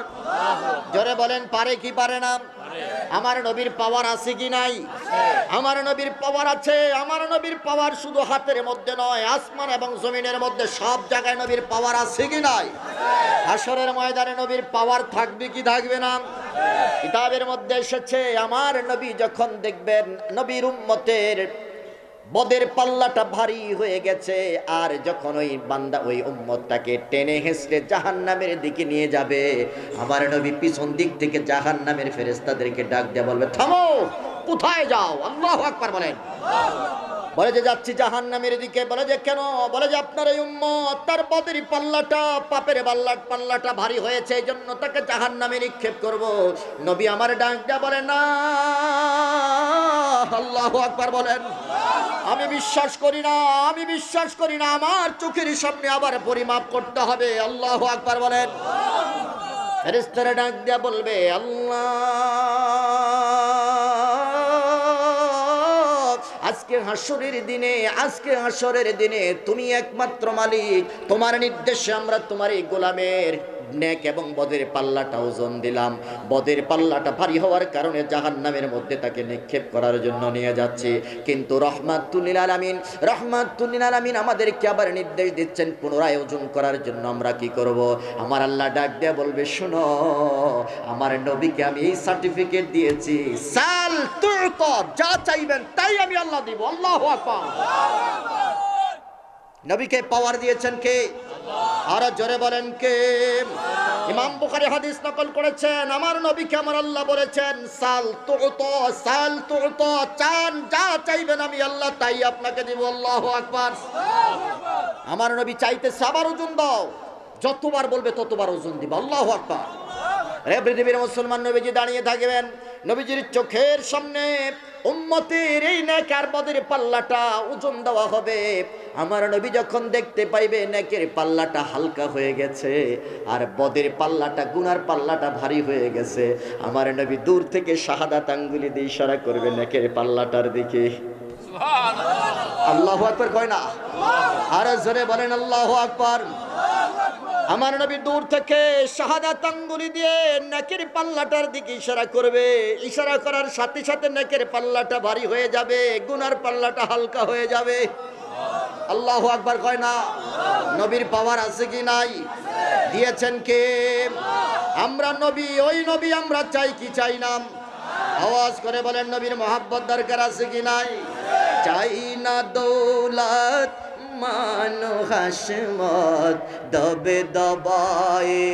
A: জোরে বলেন, পারে কি পারে না? আমার নবীর পাওয়ার আছে কি নাই? আমার নবীর পাওয়ার আছে। আমার নবীর পাওয়ার শুধু হাতের মধ্যে নয়, আসমান এবং জমিনের মধ্যে সব জায়গায় নবীর পাওয়ার আছে কি নাই? হাশরের ময়দানে নবীর পাওয়ার থাকবে কি থাকবে না? কিতাবের মধ্যে এসেছে, আমার নবী যখন দেখবেন নবীর উম্মতের বদের পাল্লাটা ভারী হয়ে গেছে, আর যখন ওই বান্দা ওই উম্মতটাকে টেনে হেঁচড়ে জাহান্নামের দিকে নিয়ে যাবে, আমার নবী পিছন দিক থেকে জাহান্নামের ফেরেশতাদেরকে ডাক দিয়ে বলবে, থামো, কোথায় যাও? আল্লাহু আকবার বলেন। বলে যে যাচ্ছি জাহান্নামের দিকে। বলে যে কেন? বলে যে আপনার এই উম্মত, তার বদের পাল্লাটা, পাপের পাল্লাটা ভারী হয়েছে, এই জন্য তাকে জাহান্নামে নিক্ষেপ করব। নবী আমার ডাক দিয়া বলে, না, আল্লাহু আকবার বলেন। আমি বিশ্বাস করি না, আমার চোখের সামনে আবার পরিমাপ করতে হবে। আল্লাহু আকবার বলেন। ফেরেশতারা ডাক দিয়া বলবে, আল্লাহ, আজকে হাশরের দিনে তুমি একমাত্র মালিক। তোমার নির্দেশে আমরা তোমার এই গোলামের নেক এবং বদের পাল্লাটা ওজন দিলাম। বদের পাল্লাটা ভারী হওয়ার কারণে জাহান্নামের মধ্যে তাকে নিক্ষেপ করার জন্য নিয়ে যাচ্ছে। কিন্তু রহমাতুল লিল আলামিন আমাদেরকে আবার নির্দেশ দিচ্ছেন পুনরায় ওজন করার জন্য। আমরা কি করব? আমার আল্লাহ ডাক দিয়ে বলবে, শোনো, আমার নবীকে আমি এই সার্টিফিকেট দিয়েছি, সাল তুতা, যা চাইবেন তাই আমি আল্লাহ দিব। আল্লাহু আকবার। নবীকে পাওয়ার দিয়েছেন কে? আর জোরে বলেন কে? ইমাম বুখারী হাদিস নকল করেছেন, আমার নবীকে আমার আল্লাহ বলেছেন, সাল তুতা, চান যা চাইবেন আমি আল্লাহ তাই আপনাকে দিব। আল্লাহু আকবার। আমার নবী চাইতেছে আবার ওজন দাও, যতবার বলবে ততবার ওজন দিব। আল্লাহু আকবার। রে পৃথিবীর মুসলমান, নবীজি দাঁড়িয়ে থাকবেন, নবীজির চোখের সামনে উম্মতের এই নেকের বদের পাল্লাটা ওজন দেওয়া হবে। আমার নবী যখন দেখতে পাইবে নেকের পাল্লাটা হালকা হয়ে গেছে আর বদের পাল্লাটা, গুনার পাল্লাটা ভারী হয়ে গেছে, আমার নবী দূর থেকে শাহাদাত আঙ্গুলি দিয়ে ইশারা করবে নেকের পাল্লাটার দিকে। আল্লাহু আকবার কয় না? আর জোরে বলেন আল্লাহু আকবার। আমার নবী দূর থেকে শাহাদাত আঙ্গুলি দিয়ে নেকের পাল্লাটার দিকে ইশারা করবে। ইশারা করার সাথে সাথে নেকের পাল্লাটা ভারী হয়ে যাবে, গুনার পাল্লাটা হালকা হয়ে যাবে। আল্লাহু আকবার কয় না? নবীর পাওয়ার আছে কি নাই? দিয়েছেন কে? আমরা নবী, ওই নবী আমরা চাই কি চাই না? আওয়াজ করে বলেন, নবীর মহব্বত দরকার আছে কি নাই? চাই না দৌলত মানো হাসমত, দবে দবায়ে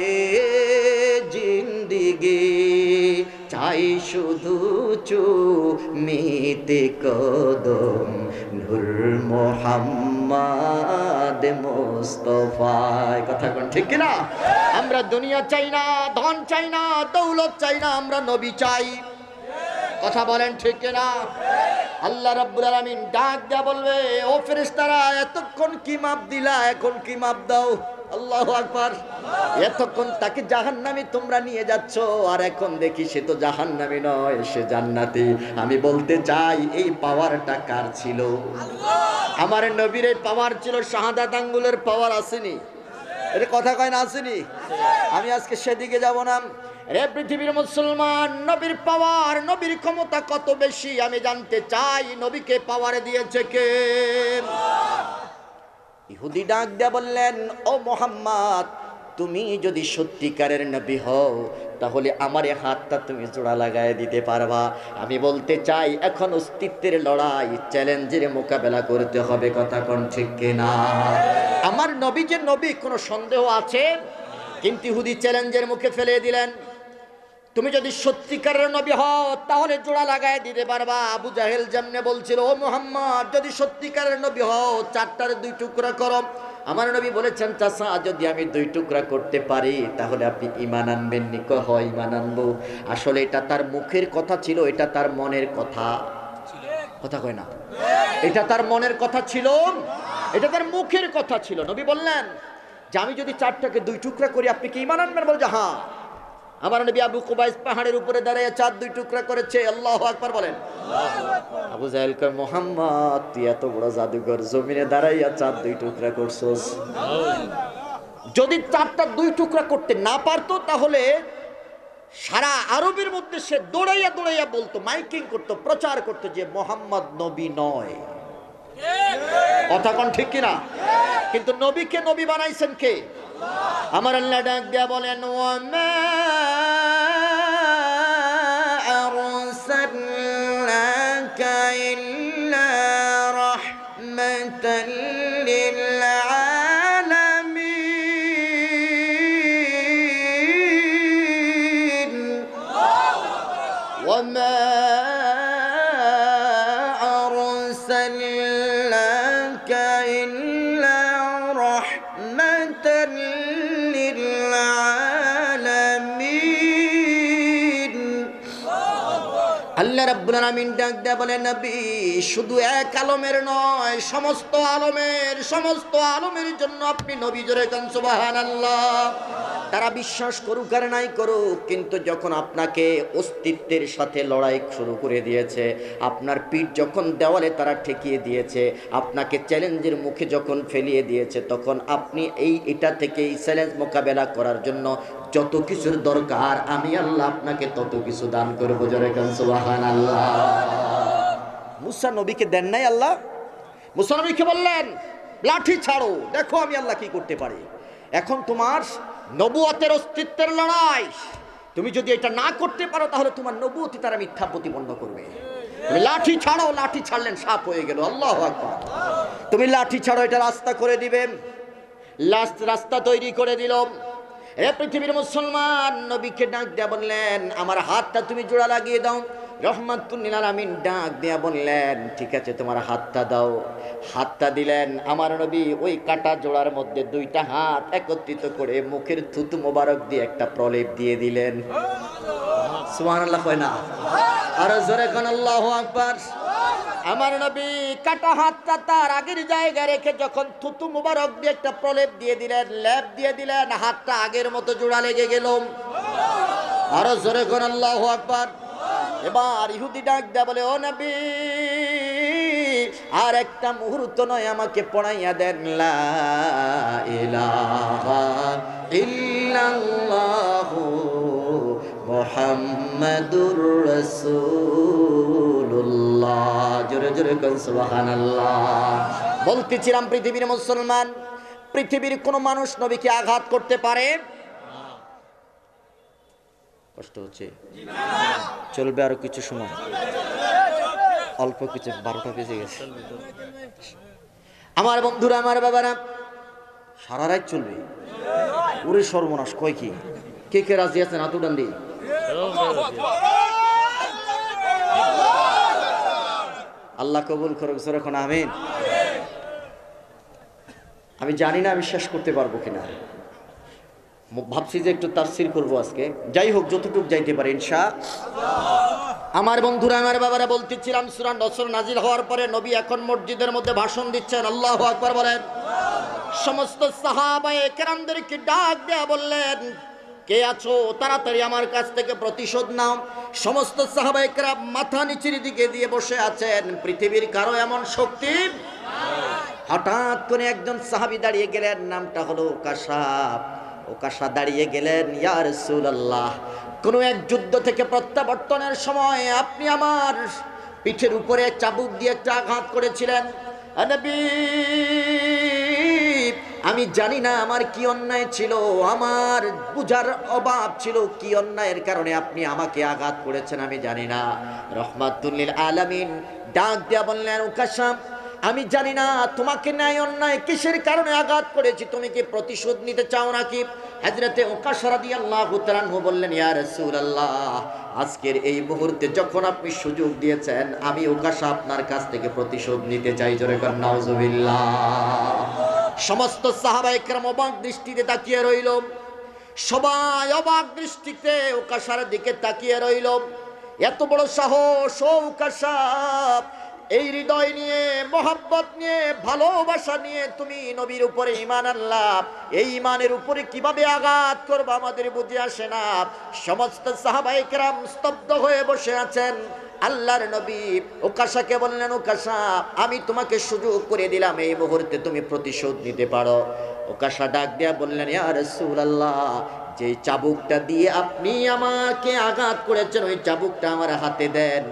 A: জিন্দিগি, চাই শুধু চুমিতে কদম নূর মুহাম্মদ মুস্তাফা। কথা কোন ঠিক কিনা? আমরা দুনিয়া চাই না, ধন চাই না, দৌলত চাই না, আমরা নবী চাই। কথা বলেন ঠিক কিনা? আল্লাহ রাব্বুল আলামিন ডাক দিয়া বলবে, ও ফেরেশতারা, এতক্ষণ কি মাপ দিলা, এখন কি মাপ দাও? আল্লাহু আকবার। এতক্ষণ তাকে জাহান্নামে তোমরা নিয়ে যাচ্ছ, আর এখন দেখি সে তো জাহান্নামী নয়, সে জান্নাতি। আমি বলতে চাই এই পাওয়ারটা কার ছিল? আমার নবীর এই পাওয়ার ছিল, শাহাদাত আঙ্গুলের পাওয়ার আসেনি? এটা কথা কয় না, আসেনি? আমি আজকে সেদিকে যাব না। রে পৃথিবীর মুসলমান, নবীর পাওয়ার, নবীর ক্ষমতা কত বেশি আমি জানতে চাই। নবীকে পাওয়ার দিয়েছে কে? ইহুদি ডাক দিয়ে বললেন, ও মুহাম্মদ, তুমি যদি সত্যিকারের নবী হও তাহলে আমার এই হাতটা তুমি জোড়া লাগায় দিতে পারবা? আমি বলতে চাই এখন অস্তিত্বের লড়াই, চ্যালেঞ্জের মোকাবেলা করতে হবে। কথা কোন ঠিক কিনা? আমার নবী যে নবী কোনো সন্দেহ আছে? কিন্তু ইহুদি চ্যালেঞ্জের মুখে ফেলে দিলেন, তুমি যদি সত্যিকারের নবী হও তাহলে জোড়া লাগায় দিতে পারবা। আবু জাহেল যেমনে বলছিল, ও মুহাম্মদ যদি সত্যিকারের নবী হও চারটার দুই টুকরা করো। আমার নবী বলেছেন, চাচা যদি আমি দুই টুকরা করতে পারি তাহলে আপনি ঈমান আনবেন নি? হয় ঈমান আনবো। আসলে এটা তার মুখের কথা ছিল, এটা তার মনের কথা। কথা কয় না? এটা তার মনের কথা ছিল, এটা তার মুখের কথা ছিল। নবী বললেন যে আমি যদি চারটাকে দুই টুকরা করি আপনি কি ঈমান আনবেন? বলছে হ্যাঁ। আমার নবী আবু কুবাইস পাহাড়ের উপরে দাঁড়িয়ে চার দুই টুকরা করেছে। আল্লাহু আকবার বলেন। আবু জাহেল কয়, মুহাম্মদ তুই এত বড় জাদুকর, জমিনে দাঁড়াইয়া চার দুই টুকরা করছস? যদি চারটা দুই টুকরা করতে না পারতো তাহলে সারা আরবের মধ্যে সে দৌড়াইয়া দৌড়াইয়া বলতো, মাইকিং করতো, প্রচার করতো যে মুহাম্মদ নবী নয়। কথা কোন ঠিক কিনা? কিন্তু নবীকে নবী বানাইছেন কে? আমার আল্লাহ ডাক দিয়া বলেন, ওয়ামা আরসালনাকা ইল্লা রাহমাতাল লিল আলামিন ওয়ামা আরসালনাকা ইল্লা রাহমাতাল লিল আলামিন। আল্লাহ রাব্বুল আলামিন ডাক দেয়া বলেন, নবী শুধু এক আলমের নয়, সমস্ত আলমের জন্য আপনি নবী। জোরে কান সুবহানাল্লাহ। তারা বিশ্বাস করুক আর নাই করুক, কিন্তু যখন আপনাকে অস্তিত্বের সাথে লড়াই শুরু করে দিয়েছে, আপনার পিঠ যখন দেওয়ালে তারা ঠেকিয়ে দিয়েছে, আপনাকে চ্যালেঞ্জের মুখে যখন ফেলিয়ে দিয়েছে, তখন আপনি এটা থেকে এই চ্যালেঞ্জ মোকাবেলা করার জন্য যত কিছুর দরকার আমি আল্লাহ আপনাকে তত কিছু দান করবো। জোরে কান সুবহানাল্লাহ। মুসা নবীকে দেন নাই আল্লাহ? মুসা নবীকে বললেন লাঠি ছাড়ো, দেখো আমি আল্লাহ কি করতে পারি। এখন তোমার নবুয়তের অস্তিত্বের লড়াই, তুমি যদি এটা না করতে পারো তাহলে তোমার নবুয়তি তারা মিথ্যা প্রতিপন্ন করবে। তুমি লাঠি ছাড়ো, লাঠি ছাড়লেন সাপ হয়ে গেল। আল্লাহু আকবার। তুমি লাঠি ছাড়ো, এটা রাস্তা করে দিবে। রাস্তা তৈরি করে দিল। এ পৃথিবীর মুসলমান, নবীকে ডাক দেয়া বললেন আমার হাতটা তুমি জোড়া লাগিয়ে দাও। রহমাতুল লিল আলামিন ডাক দেয়া বললেন ঠিক আছে তোমার হাতটা দাও। হাতটা দিলেন। আমার নবী ওই কাটা জোড়ার মধ্যে দুইটা হাত একত্রিত করে মুখের থুতু মোবারক দিয়ে একটা প্রলেপ দিয়ে দিলেন। সুবহানাল্লাহ কয় না? আর জোরে কোন আল্লাহু আকবার। আমার নবী কাটা হাতটা তার আগের জায়গায় রেখে যখন থুতু মোবারক দিয়ে একটা প্রলেপ দিয়ে দিলেন, লেপ দিয়ে দিলেন, হাতটা আগের মতো জোড়া লেগে গেল। আরো জোরে কোন আল্লাহু আকবার। এবার ইহুদি ডাক দেয়া বলে, ও নবী আর একটা মুহূর্ত নয় আমাকে পড়াইয়া দেন লা ইলাহা ইল্লাল্লাহু মুহাম্মাদুর রাসূলুল্লাহ। জোরে জোরে কোন সুবহানাল্লাহ। বলতেছিলাম পৃথিবীর মুসলমান, পৃথিবীর কোন মানুষ নবীকে আঘাত করতে পারে? কষ্ট হচ্ছে? চলবে আরো কিছু সময়, অল্প কিছু, 12টা বেজে গেছে। আমার বন্ধুরা, আমার বাবারা, সারা রাত চলবে। ওরে সর্বনাশ, কয় কি? কে কে রাজি আছেন হাত উঠান দি। আল্লাহ কবুল করুক। জোরে কোন আমিন। আমি জানি না আমি শেষ করতে পারবো কিনা, ভাবছি যে একটু তাফসীর করবো আজকে। যাই হোক, যতটুকু যাইতে পারে ইনশাআল্লাহ। আমার বন্ধুরা, আমার বাবারা, বলতেছিলাম সূরা নসর নাজিল হওয়ার পরে নবী এখন মসজিদের মধ্যে ভাষণ দিচ্ছেন। আল্লাহু আকবার বলেন। সমস্ত সাহাবায়ে কেরামদেরকে ডাক দেয়া বললেন, কে আছো তাড়াতাড়ি আমার কাছ থেকে প্রতিশোধ নাও। সমস্ত সাহাবায়ে কেরাম মাথা নিচের দিকে দিয়ে বসে আছেন। পৃথিবীর কারো এমন শক্তি। হঠাৎ করে একজন সাহাবী দাঁড়িয়ে গেলেন, নামটা হলো ওকাশা। ওকাশা দাঁড়িয়ে গেলেন, ইয়া রাসূলুল্লাহ, কোন এক যুদ্ধ থেকে প্রত্যাবর্তনের সময় আপনি আমার পিঠের উপরে চাবুক দিয়ে একটা আঘাত করেছিলেন। নবী, আমি জানি না আমার কি অন্যায় ছিল, আমার বুঝার অভাব ছিল কি অন্যায়ের কারণে আপনি আমাকে আঘাত করেছেন, আমি জানি না। রহমাতুল লিল আলামিন ডাক দিয়া বললেন, ওকাশা, আমি জানি না তোমাকে ন্যায় অন্যায় কিসের কারণে আঘাত করেছি, তুমি কি প্রতিশোধ নিতে চাও নাকি? হযরতে ওকাশা রাদিয়াল্লাহু তাআলা আনহু বললেন, ইয়া রাসূলুল্লাহ, আজকের এই মুহূর্তে যখন আপনি সুযোগ দিয়েছেন, আমি ওকাশা আপনার কাছ থেকে প্রতিশোধ নিতে চাই। জোরে কর নাউজুবিল্লাহ। সমস্ত সাহাবায়ে কেরাম অবাক দৃষ্টিতে তাকিয়ে রইল। সবাই অবাক দৃষ্টিতে ওকাশার দিকে তাকিয়ে রইল। এত বড় সাহস ও ওকাশা! এই হৃদয় নিয়ে, মোহাব্বত নিয়ে, ভালোবাসা নিয়ে তুমি নবীর উপরে ঈমান আনলা, এই ঈমানের উপরে কিভাবে আঘাত করবে আমাদের বুঝে আসে না। সমস্ত সাহাবায়ে কেরাম স্তব্ধ হয়ে বসে আছেন। আল্লাহর নবী ওকাশাকে বললেন, ওকাশা, আমি তোমাকে সুযোগ করে দিলাম, এই মুহূর্তে তুমি প্রতিশোধ নিতে পারো। ওকাশা ডাক দিয়া বললেন, ইয়া রাসূলুল্লাহ, যে চাবুকটা দিয়ে আপনি আমাকে আঘাত করেছেন, ওই চাবুকটা আমার হাতে দেন।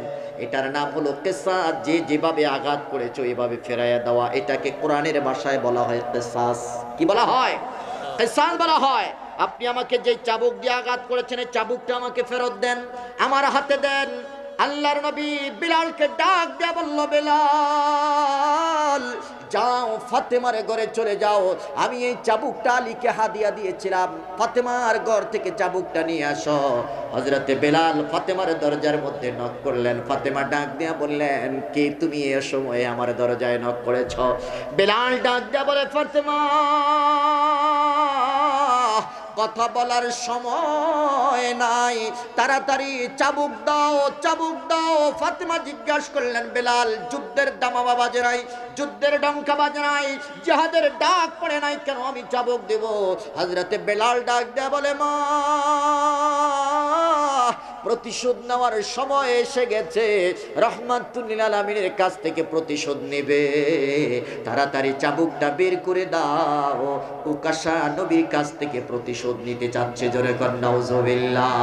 A: এটার নাম হলো কিসাস। যে যেভাবে আঘাত করেছো এভাবে ফেরাইয়া দেওয়া, এটাকে কোরআনের ভাষায় বলা হয় কিসাস। কি বলা হয়? কিসাস বলা হয়। আপনি আমাকে যে চাবুক দিয়ে আঘাত করেছেন, এই চাবুকটা আমাকে ফেরত দেন, আমার হাতে দেন। আল্লাহর নবী বিলালকে ডাক দিয়ে বলল, বিলাল, যাও ফাতেমার ঘরে চলে যাও, আমি এই চাবুকটা আলীকে হাদিয়া দিয়েছিলাম, ফাতেমার ঘর থেকে চাবুকটা নিয়ে আসো। হযরতে বেলাল ফাতেমার দরজার মধ্যে নক করলেন। ফাতেমা ডাক দিয়া বললেন, কে তুমি এই সময়ে আমার দরজায় নক করেছ? বেলাল ডাক দিয়া বলে, ফাতেমা, কথা বলার সময় নাই, তাড়াতাড়ি চাবুক দাও, চাবুক দাও। ফাতেমা জিজ্ঞাসা করলেন, বেলাল, যুদ্ধের দামামা বাজে নাই, যুদ্ধের ডঙ্কা বাজে নাই, জিহাদের ডাক পড়ে নাই, কেন আমি চাবুক দেব? হযরতে বেলাল ডাক দেয়া বলে, মা, প্রতিশোধ নেওয়ার সময় এসে গেছে, রহমাতুল লিল আলামিনের কাছ থেকে প্রতিশোধ নেবে, তাড়াতাড়ি চাবুকটা বের করে দাও। ওকাশা নবীর কাছ থেকে প্রতিশোধ নিতে চাচ্ছে। জোরে কর নাউজুবিল্লাহ।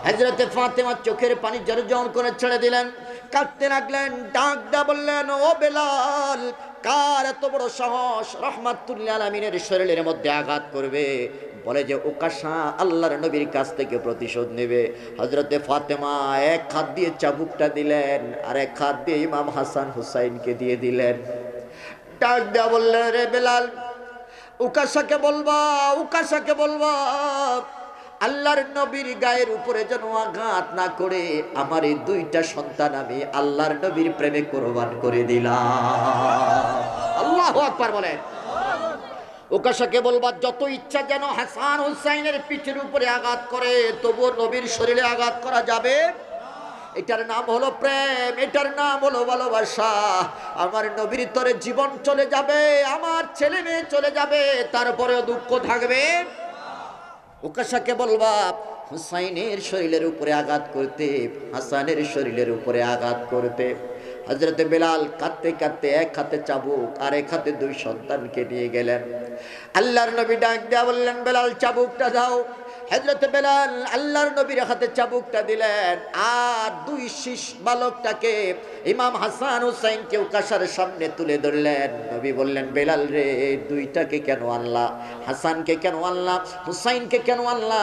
A: হযরতে ফাতেমা চোখের পানি জর্জর করে ছেড়ে দিলেন, কাঁদতে লাগলেন। ডাক দেয়া বললেন, ও বেলাল, কার এত বড় সাহস রহমাতুল লিল আলামিনের শরীরের মধ্যে আঘাত করবে? বলে যে ওকাশা আল্লাহর নবীর কাছ থেকে প্রতিশোধ নেবে। হযরতে ফাতেমা এক হাত দিয়ে চাবুকটা দিলেন, আর এক হাত দিয়ে ইমাম হাসান হুসাইনকে দিয়ে দিলেন। ডাক দেয়া বললেন, রে বেলাল, ওকাশাকে বলবা, ওকাশাকে বলবা, আল্লাহর নবীর গায়ের উপরে যেন আঘাত না করে, আমার এই দুইটা সন্তান আমি আল্লাহর নবীর প্রেমে কোরবান করে দিলাম। আল্লাহু আকবার বলেন। ওকাশাকে বলবা, যত ইচ্ছা যেন হাসান হুসাইনের পিঠের উপরে আঘাত করে, তবুও নবীর শরীরে আঘাত করা যাবে। এটার নাম হলো প্রেম, এটার নাম হলো ভালোবাসা। আমার নবীর তরে জীবন চলে যাবে, আমার ছেলে মেয়ে চলে যাবে, তারপরেও দুঃখ থাকবে। ওকাশাকে বলবা, হুসাইনের শরীরের উপরে আঘাত করতে, হাসানের শরীরের উপরে আঘাত করতে। হযরতে বেলাল কাঁদতে কাঁদতে এক হাতে চাবুক আর এক হাতে দুই সন্তানকে নিয়ে গেলেন। আল্লাহর নবী ডাক দেয়া বললেন, বেলাল, চাবুকটা দাও। হযরতে বেলাল আল্লাহর নবীর হাতে চাবুকটা দিলেন, আর দুই শিশ বালকটাকে, ইমাম হাসান হুসাইনকে ওকাশার সামনে তুলে ধরলেন। নবী বললেন, বেলাল রে, দুইটাকে কেন আনলা? হাসানকে কেন আনলা? হুসাইনকে কেন আনলা?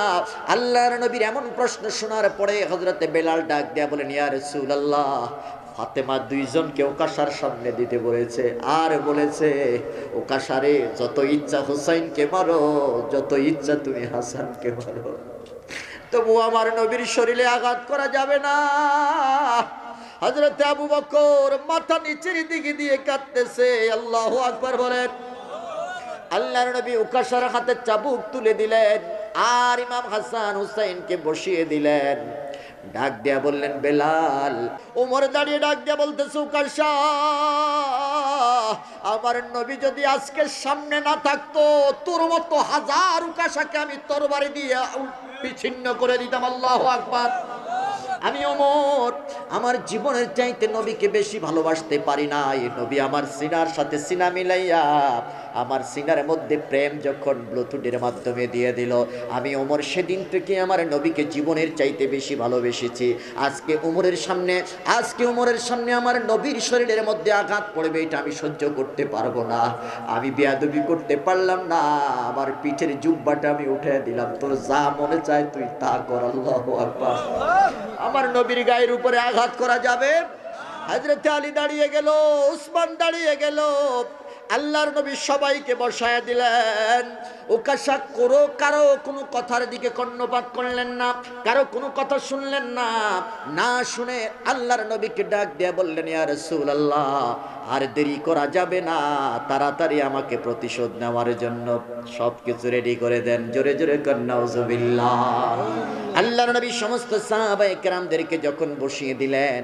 A: আল্লাহর নবীর এমন প্রশ্ন শোনার পরে হযরতে বেলাল ডাক দেয়া বলেন, ইয়া রাসূলুল্লাহ, ফাতেমা দুইজনকে ওকাশার সামনে দিতে বলেছে, আর বলেছে, ওকাশারে, যত ইচ্ছা হুসাইনকে মারো, যত ইচ্ছা তুমি হাসানকে মারো, তবু আমার নবীর শরীরে আঘাত করা যাবে না। হযরতে আবু বকর মাথা নিচের দিকে দিয়ে কাঁদতেছে। আল্লাহু আকবার বলেন। আল্লাহর নবী ওকাশার হাতে চাবুক তুলে দিলেন, আর ইমাম হাসান হুসাইনকে বসিয়ে দিলেন। ডাক দিয়া বললেন বেলাল। ওমর দাঁড়িয়ে ডাক দিয়া বলতেছে উকাশা, আমার নবী যদি আজকে সামনে না থাকতো তোর মতো হাজার উকাশাকে আমি তরবারি দিয়ে বিচ্ছিন্ন করে দিতাম। আল্লাহু আকবার। আমি ওমর আমার জীবনের চাইতে নবীকে বেশি ভালোবাসতে পারি না। এই নবী আমার সিনার সাথে সিনা মিলাইয়া আমার সিনার মধ্যে প্রেম যখন ব্লুটুথের মাধ্যমে দিয়ে দিল, আমি ওমর সেদিন থেকে আমার নবীকে জীবনের চাইতে বেশি ভালোবেসেছি। আজকে ওমরের সামনে আমার নবীর শরীরের মধ্যে আঘাত পড়বে, এটা আমি সহ্য করতে পারবো না। আমি বেয়াদবি করতে পারলাম না, আমার পিঠের জুব্বাটা আমি উঠে দিলাম, তোর যা মনে চায় তুই তা কর। আল্লাহু আকবার। আমার নবীর গায়ের উপরে আঘাত করা যাবে? হযরত আলী দাঁড়িয়ে গেল, উসমান দাঁড়িয়ে গেল, আল্লাহর নবী সবাইকে বসায় দিলেন। উকাশা কারো কোনো কথার দিকে কর্ণপাত করলেন না, কারো কোনো কথা শুনলেন না। না শুনে আল্লাহর নবীকে ডাক দিয়ে বললেন, ইয়া রাসূলুল্লাহ, আর দেরি করা যাবে না, তাড়াতাড়ি আমাকে প্রতিশোধ নেওয়ার জন্য সবকিছু রেডি করে দেন। জোরে জোরে কর নাউজুবিল্লাহ। আল্লাহর নবী সমস্ত সাহাবায়ে কেরামদেরকে যখন বসিয়ে দিলেন,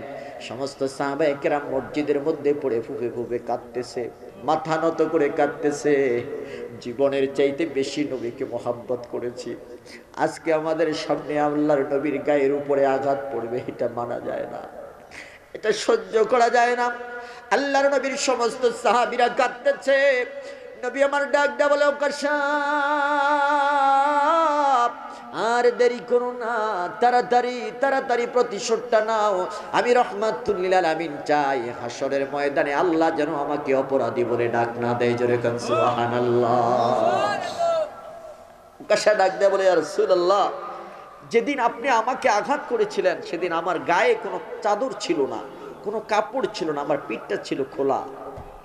A: সমস্ত সাহাবায়ে কেরাম মসজিদের মধ্যে পড়ে ফুঁপে ফুঁপে কাঁদতেছে, মাথা নত করে কাঁদতেছে। জীবনের চাইতে বেশি নবীকে মহব্বত করেছি, আজকে আমাদের সামনে আল্লাহর নবীর গায়ের উপরে আঘাত পড়বে, এটা মানা যায় না, এটা সহ্য করা যায় না। আল্লাহর নবীর সমস্ত সাহাবীরা কাঁদতেছে। নবী আমার ডাক দেয়া বলে, উকাশা আর দেরি করো না, তাড়াতাড়ি প্রতিশোধটা নাও। আমি রাহমাতুল লিল আলামিন চাই হাসরের ময়দানে আল্লাহ যেন আমাকে অপরাধী বলে ডাক না দেয়। জোরে কান সুবহানাল্লাহ। উকাশা ডাক দেয়া বলে, ইয়া রাসূলুল্লাহ, যেদিন আপনি আমাকে আঘাত করেছিলেন সেদিন আমার গায়ে কোনো চাদর ছিল না, কোনো কাপড় ছিল না, আমার পিঠটা ছিল খোলা।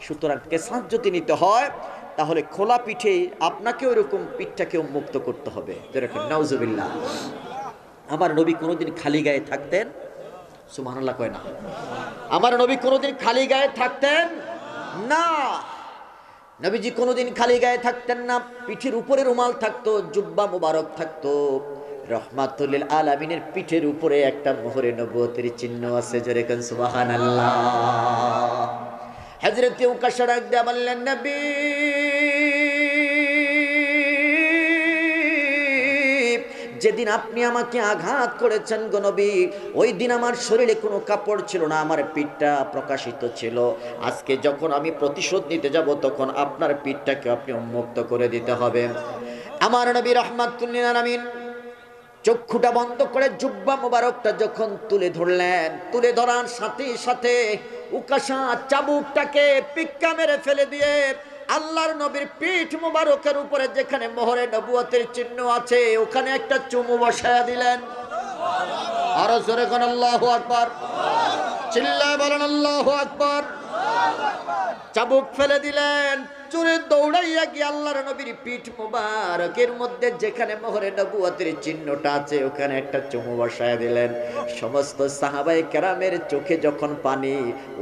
A: সুতরাং কেসাস যদি নিতে হয় তাহলে খোলা পিঠে আপনাকে ওইরকম পিঠটাকে মুক্ত করতে হবে। যেরকম নাউজুবিল্লাহ। আমার নবী কোনোদিন খালি গায়ে থাকতেন? সুবহানাল্লাহ কয় না। আমার নবী কোনোদিন খালি গায়ে থাকতেন না। নবীজি কোনোদিন খালি গায়ে থাকতেন না। পিঠের উপরে রুমাল থাকতো, জুব্বা মুবারক থাকতো। রাহমাতুল লিল আলামিনের পিঠের উপরে একটা মোহরে নবুয়তের চিহ্ন আছে। জোরে কান সুবহানাল্লাহ। হযরত উকাশা ডাক দিয়ে বললেন, নবী, যেদিন আপনি আমাকে আঘাত করেছেন গো নবী, ওই দিন আমার শরীরে কোনো কাপড় ছিল না, আমার পিঠটা প্রকাশিত ছিল। আজকে যখন আমি প্রতিশোধ নিতে যাব তখন আপনার পিঠটাকে আপনি উন্মুক্ত করে দিতে হবে। আমার নবী রাহমাতুল লিল আলামিন চক্ষুটা বন্ধ করে জুব্বা মুবারকটা যখন তুলে ধরলেন, তুলে ধরার সাথে সাথে উকাশা চাবুকটাকে পিক্কা মেরে ফেলে দিয়ে আল্লাহর নবীর পিঠ মুবারকের উপরে যেখানে মোহরে নবুয়তের চিহ্ন আছে ওখানে একটা চুমু বসায়া দিলেন। আরো জোরে কোন আল্লাহু আকবার। চিল্লায় বলেন আল্লাহু আকবার। চাবুক ফেলে দিলেন, চুরে দৌড়াইয়া গিয়ে আল্লাহর নবীর পিঠ মুবারকের মধ্যে যেখানে মোহরে নবুয়তের চিহ্নটা আছে ওখানে একটা চুমু বসায় দিলেন। সমস্ত সাহাবায়ে কেরামের চোখে যখন পানি,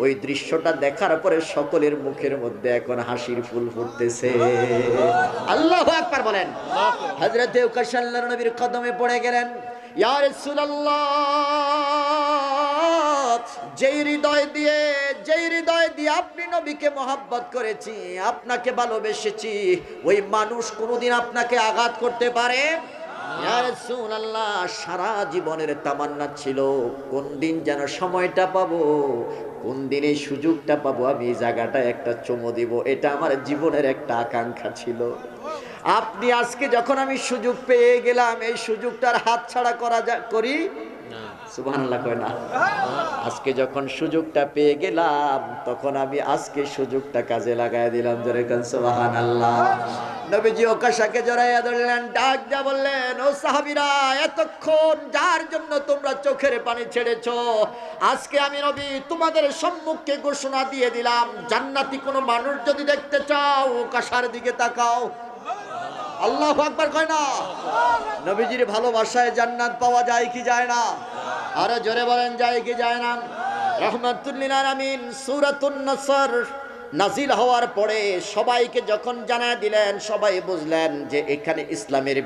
A: ওই দৃশ্যটা দেখার পরে সকলের মুখের মধ্যে এখন হাসির ফুল ফুটতেছে। আল্লাহু আকবার বলেন। হযরত উকাশা আল্লাহর নবীর কদমে পড়ে গেলেন, ইয়া রাসূলুল্লাহ, যেই হৃদয় দিয়ে আপনি নবীকে মহব্বত করেছি, আপনাকে ভালোবেসেছি, ওই মানুষ কোনোদিন আপনাকে আঘাত করতে পারে? ইয়া রাসূলুল্লাহ, সারা জীবনের তামান্না ছিল কোন দিন যেন সময়টা পাবো, কোন দিন এই সুযোগটা পাবো, আমি এই জায়গাটা একটা চুমু দিব, এটা আমার জীবনের একটা আকাঙ্ক্ষা ছিল। আপনি আজকে যখন আমি সুযোগ পেয়ে গেলাম, এই সুযোগটার হাতছাড়া করি না। সুবহানাল্লাহ কয় না। আজকে যখন সুযোগটা পেয়ে গেলাম তখন আমি আজকে সুযোগটা কাজে লাগায় দিলাম। জোরে কান সুবহানাল্লাহ। নবীজি উকাশাকে জড়াইয়া ধরলেন, ডাক দিয়া বললেন, ও সাহাবীরা, এতক্ষণ যার জন্য তোমরা চোখের পানি ছেড়েছো, আজকে আমি নবী তোমাদের সম্মুখে ঘোষণা দিয়ে দিলাম, জান্নাতি কোনো মানুষ যদি দেখতে চাও উকাশার দিকে তাকাও। আল্লাহু আকবার কয় না। নবীজির ভালোবাসায় জান্নাত পাওয়া যায় কি যায় না? আরো জোরে বলেন, যায় কি যায় না? রাহমাতুল লিল আলামিন সূরাতুন নাসর নাজিল হওয়ার পরে সবাইকে যখন জানায় দিলেন, সবাই বুঝলেন যে এখানে ইসলামের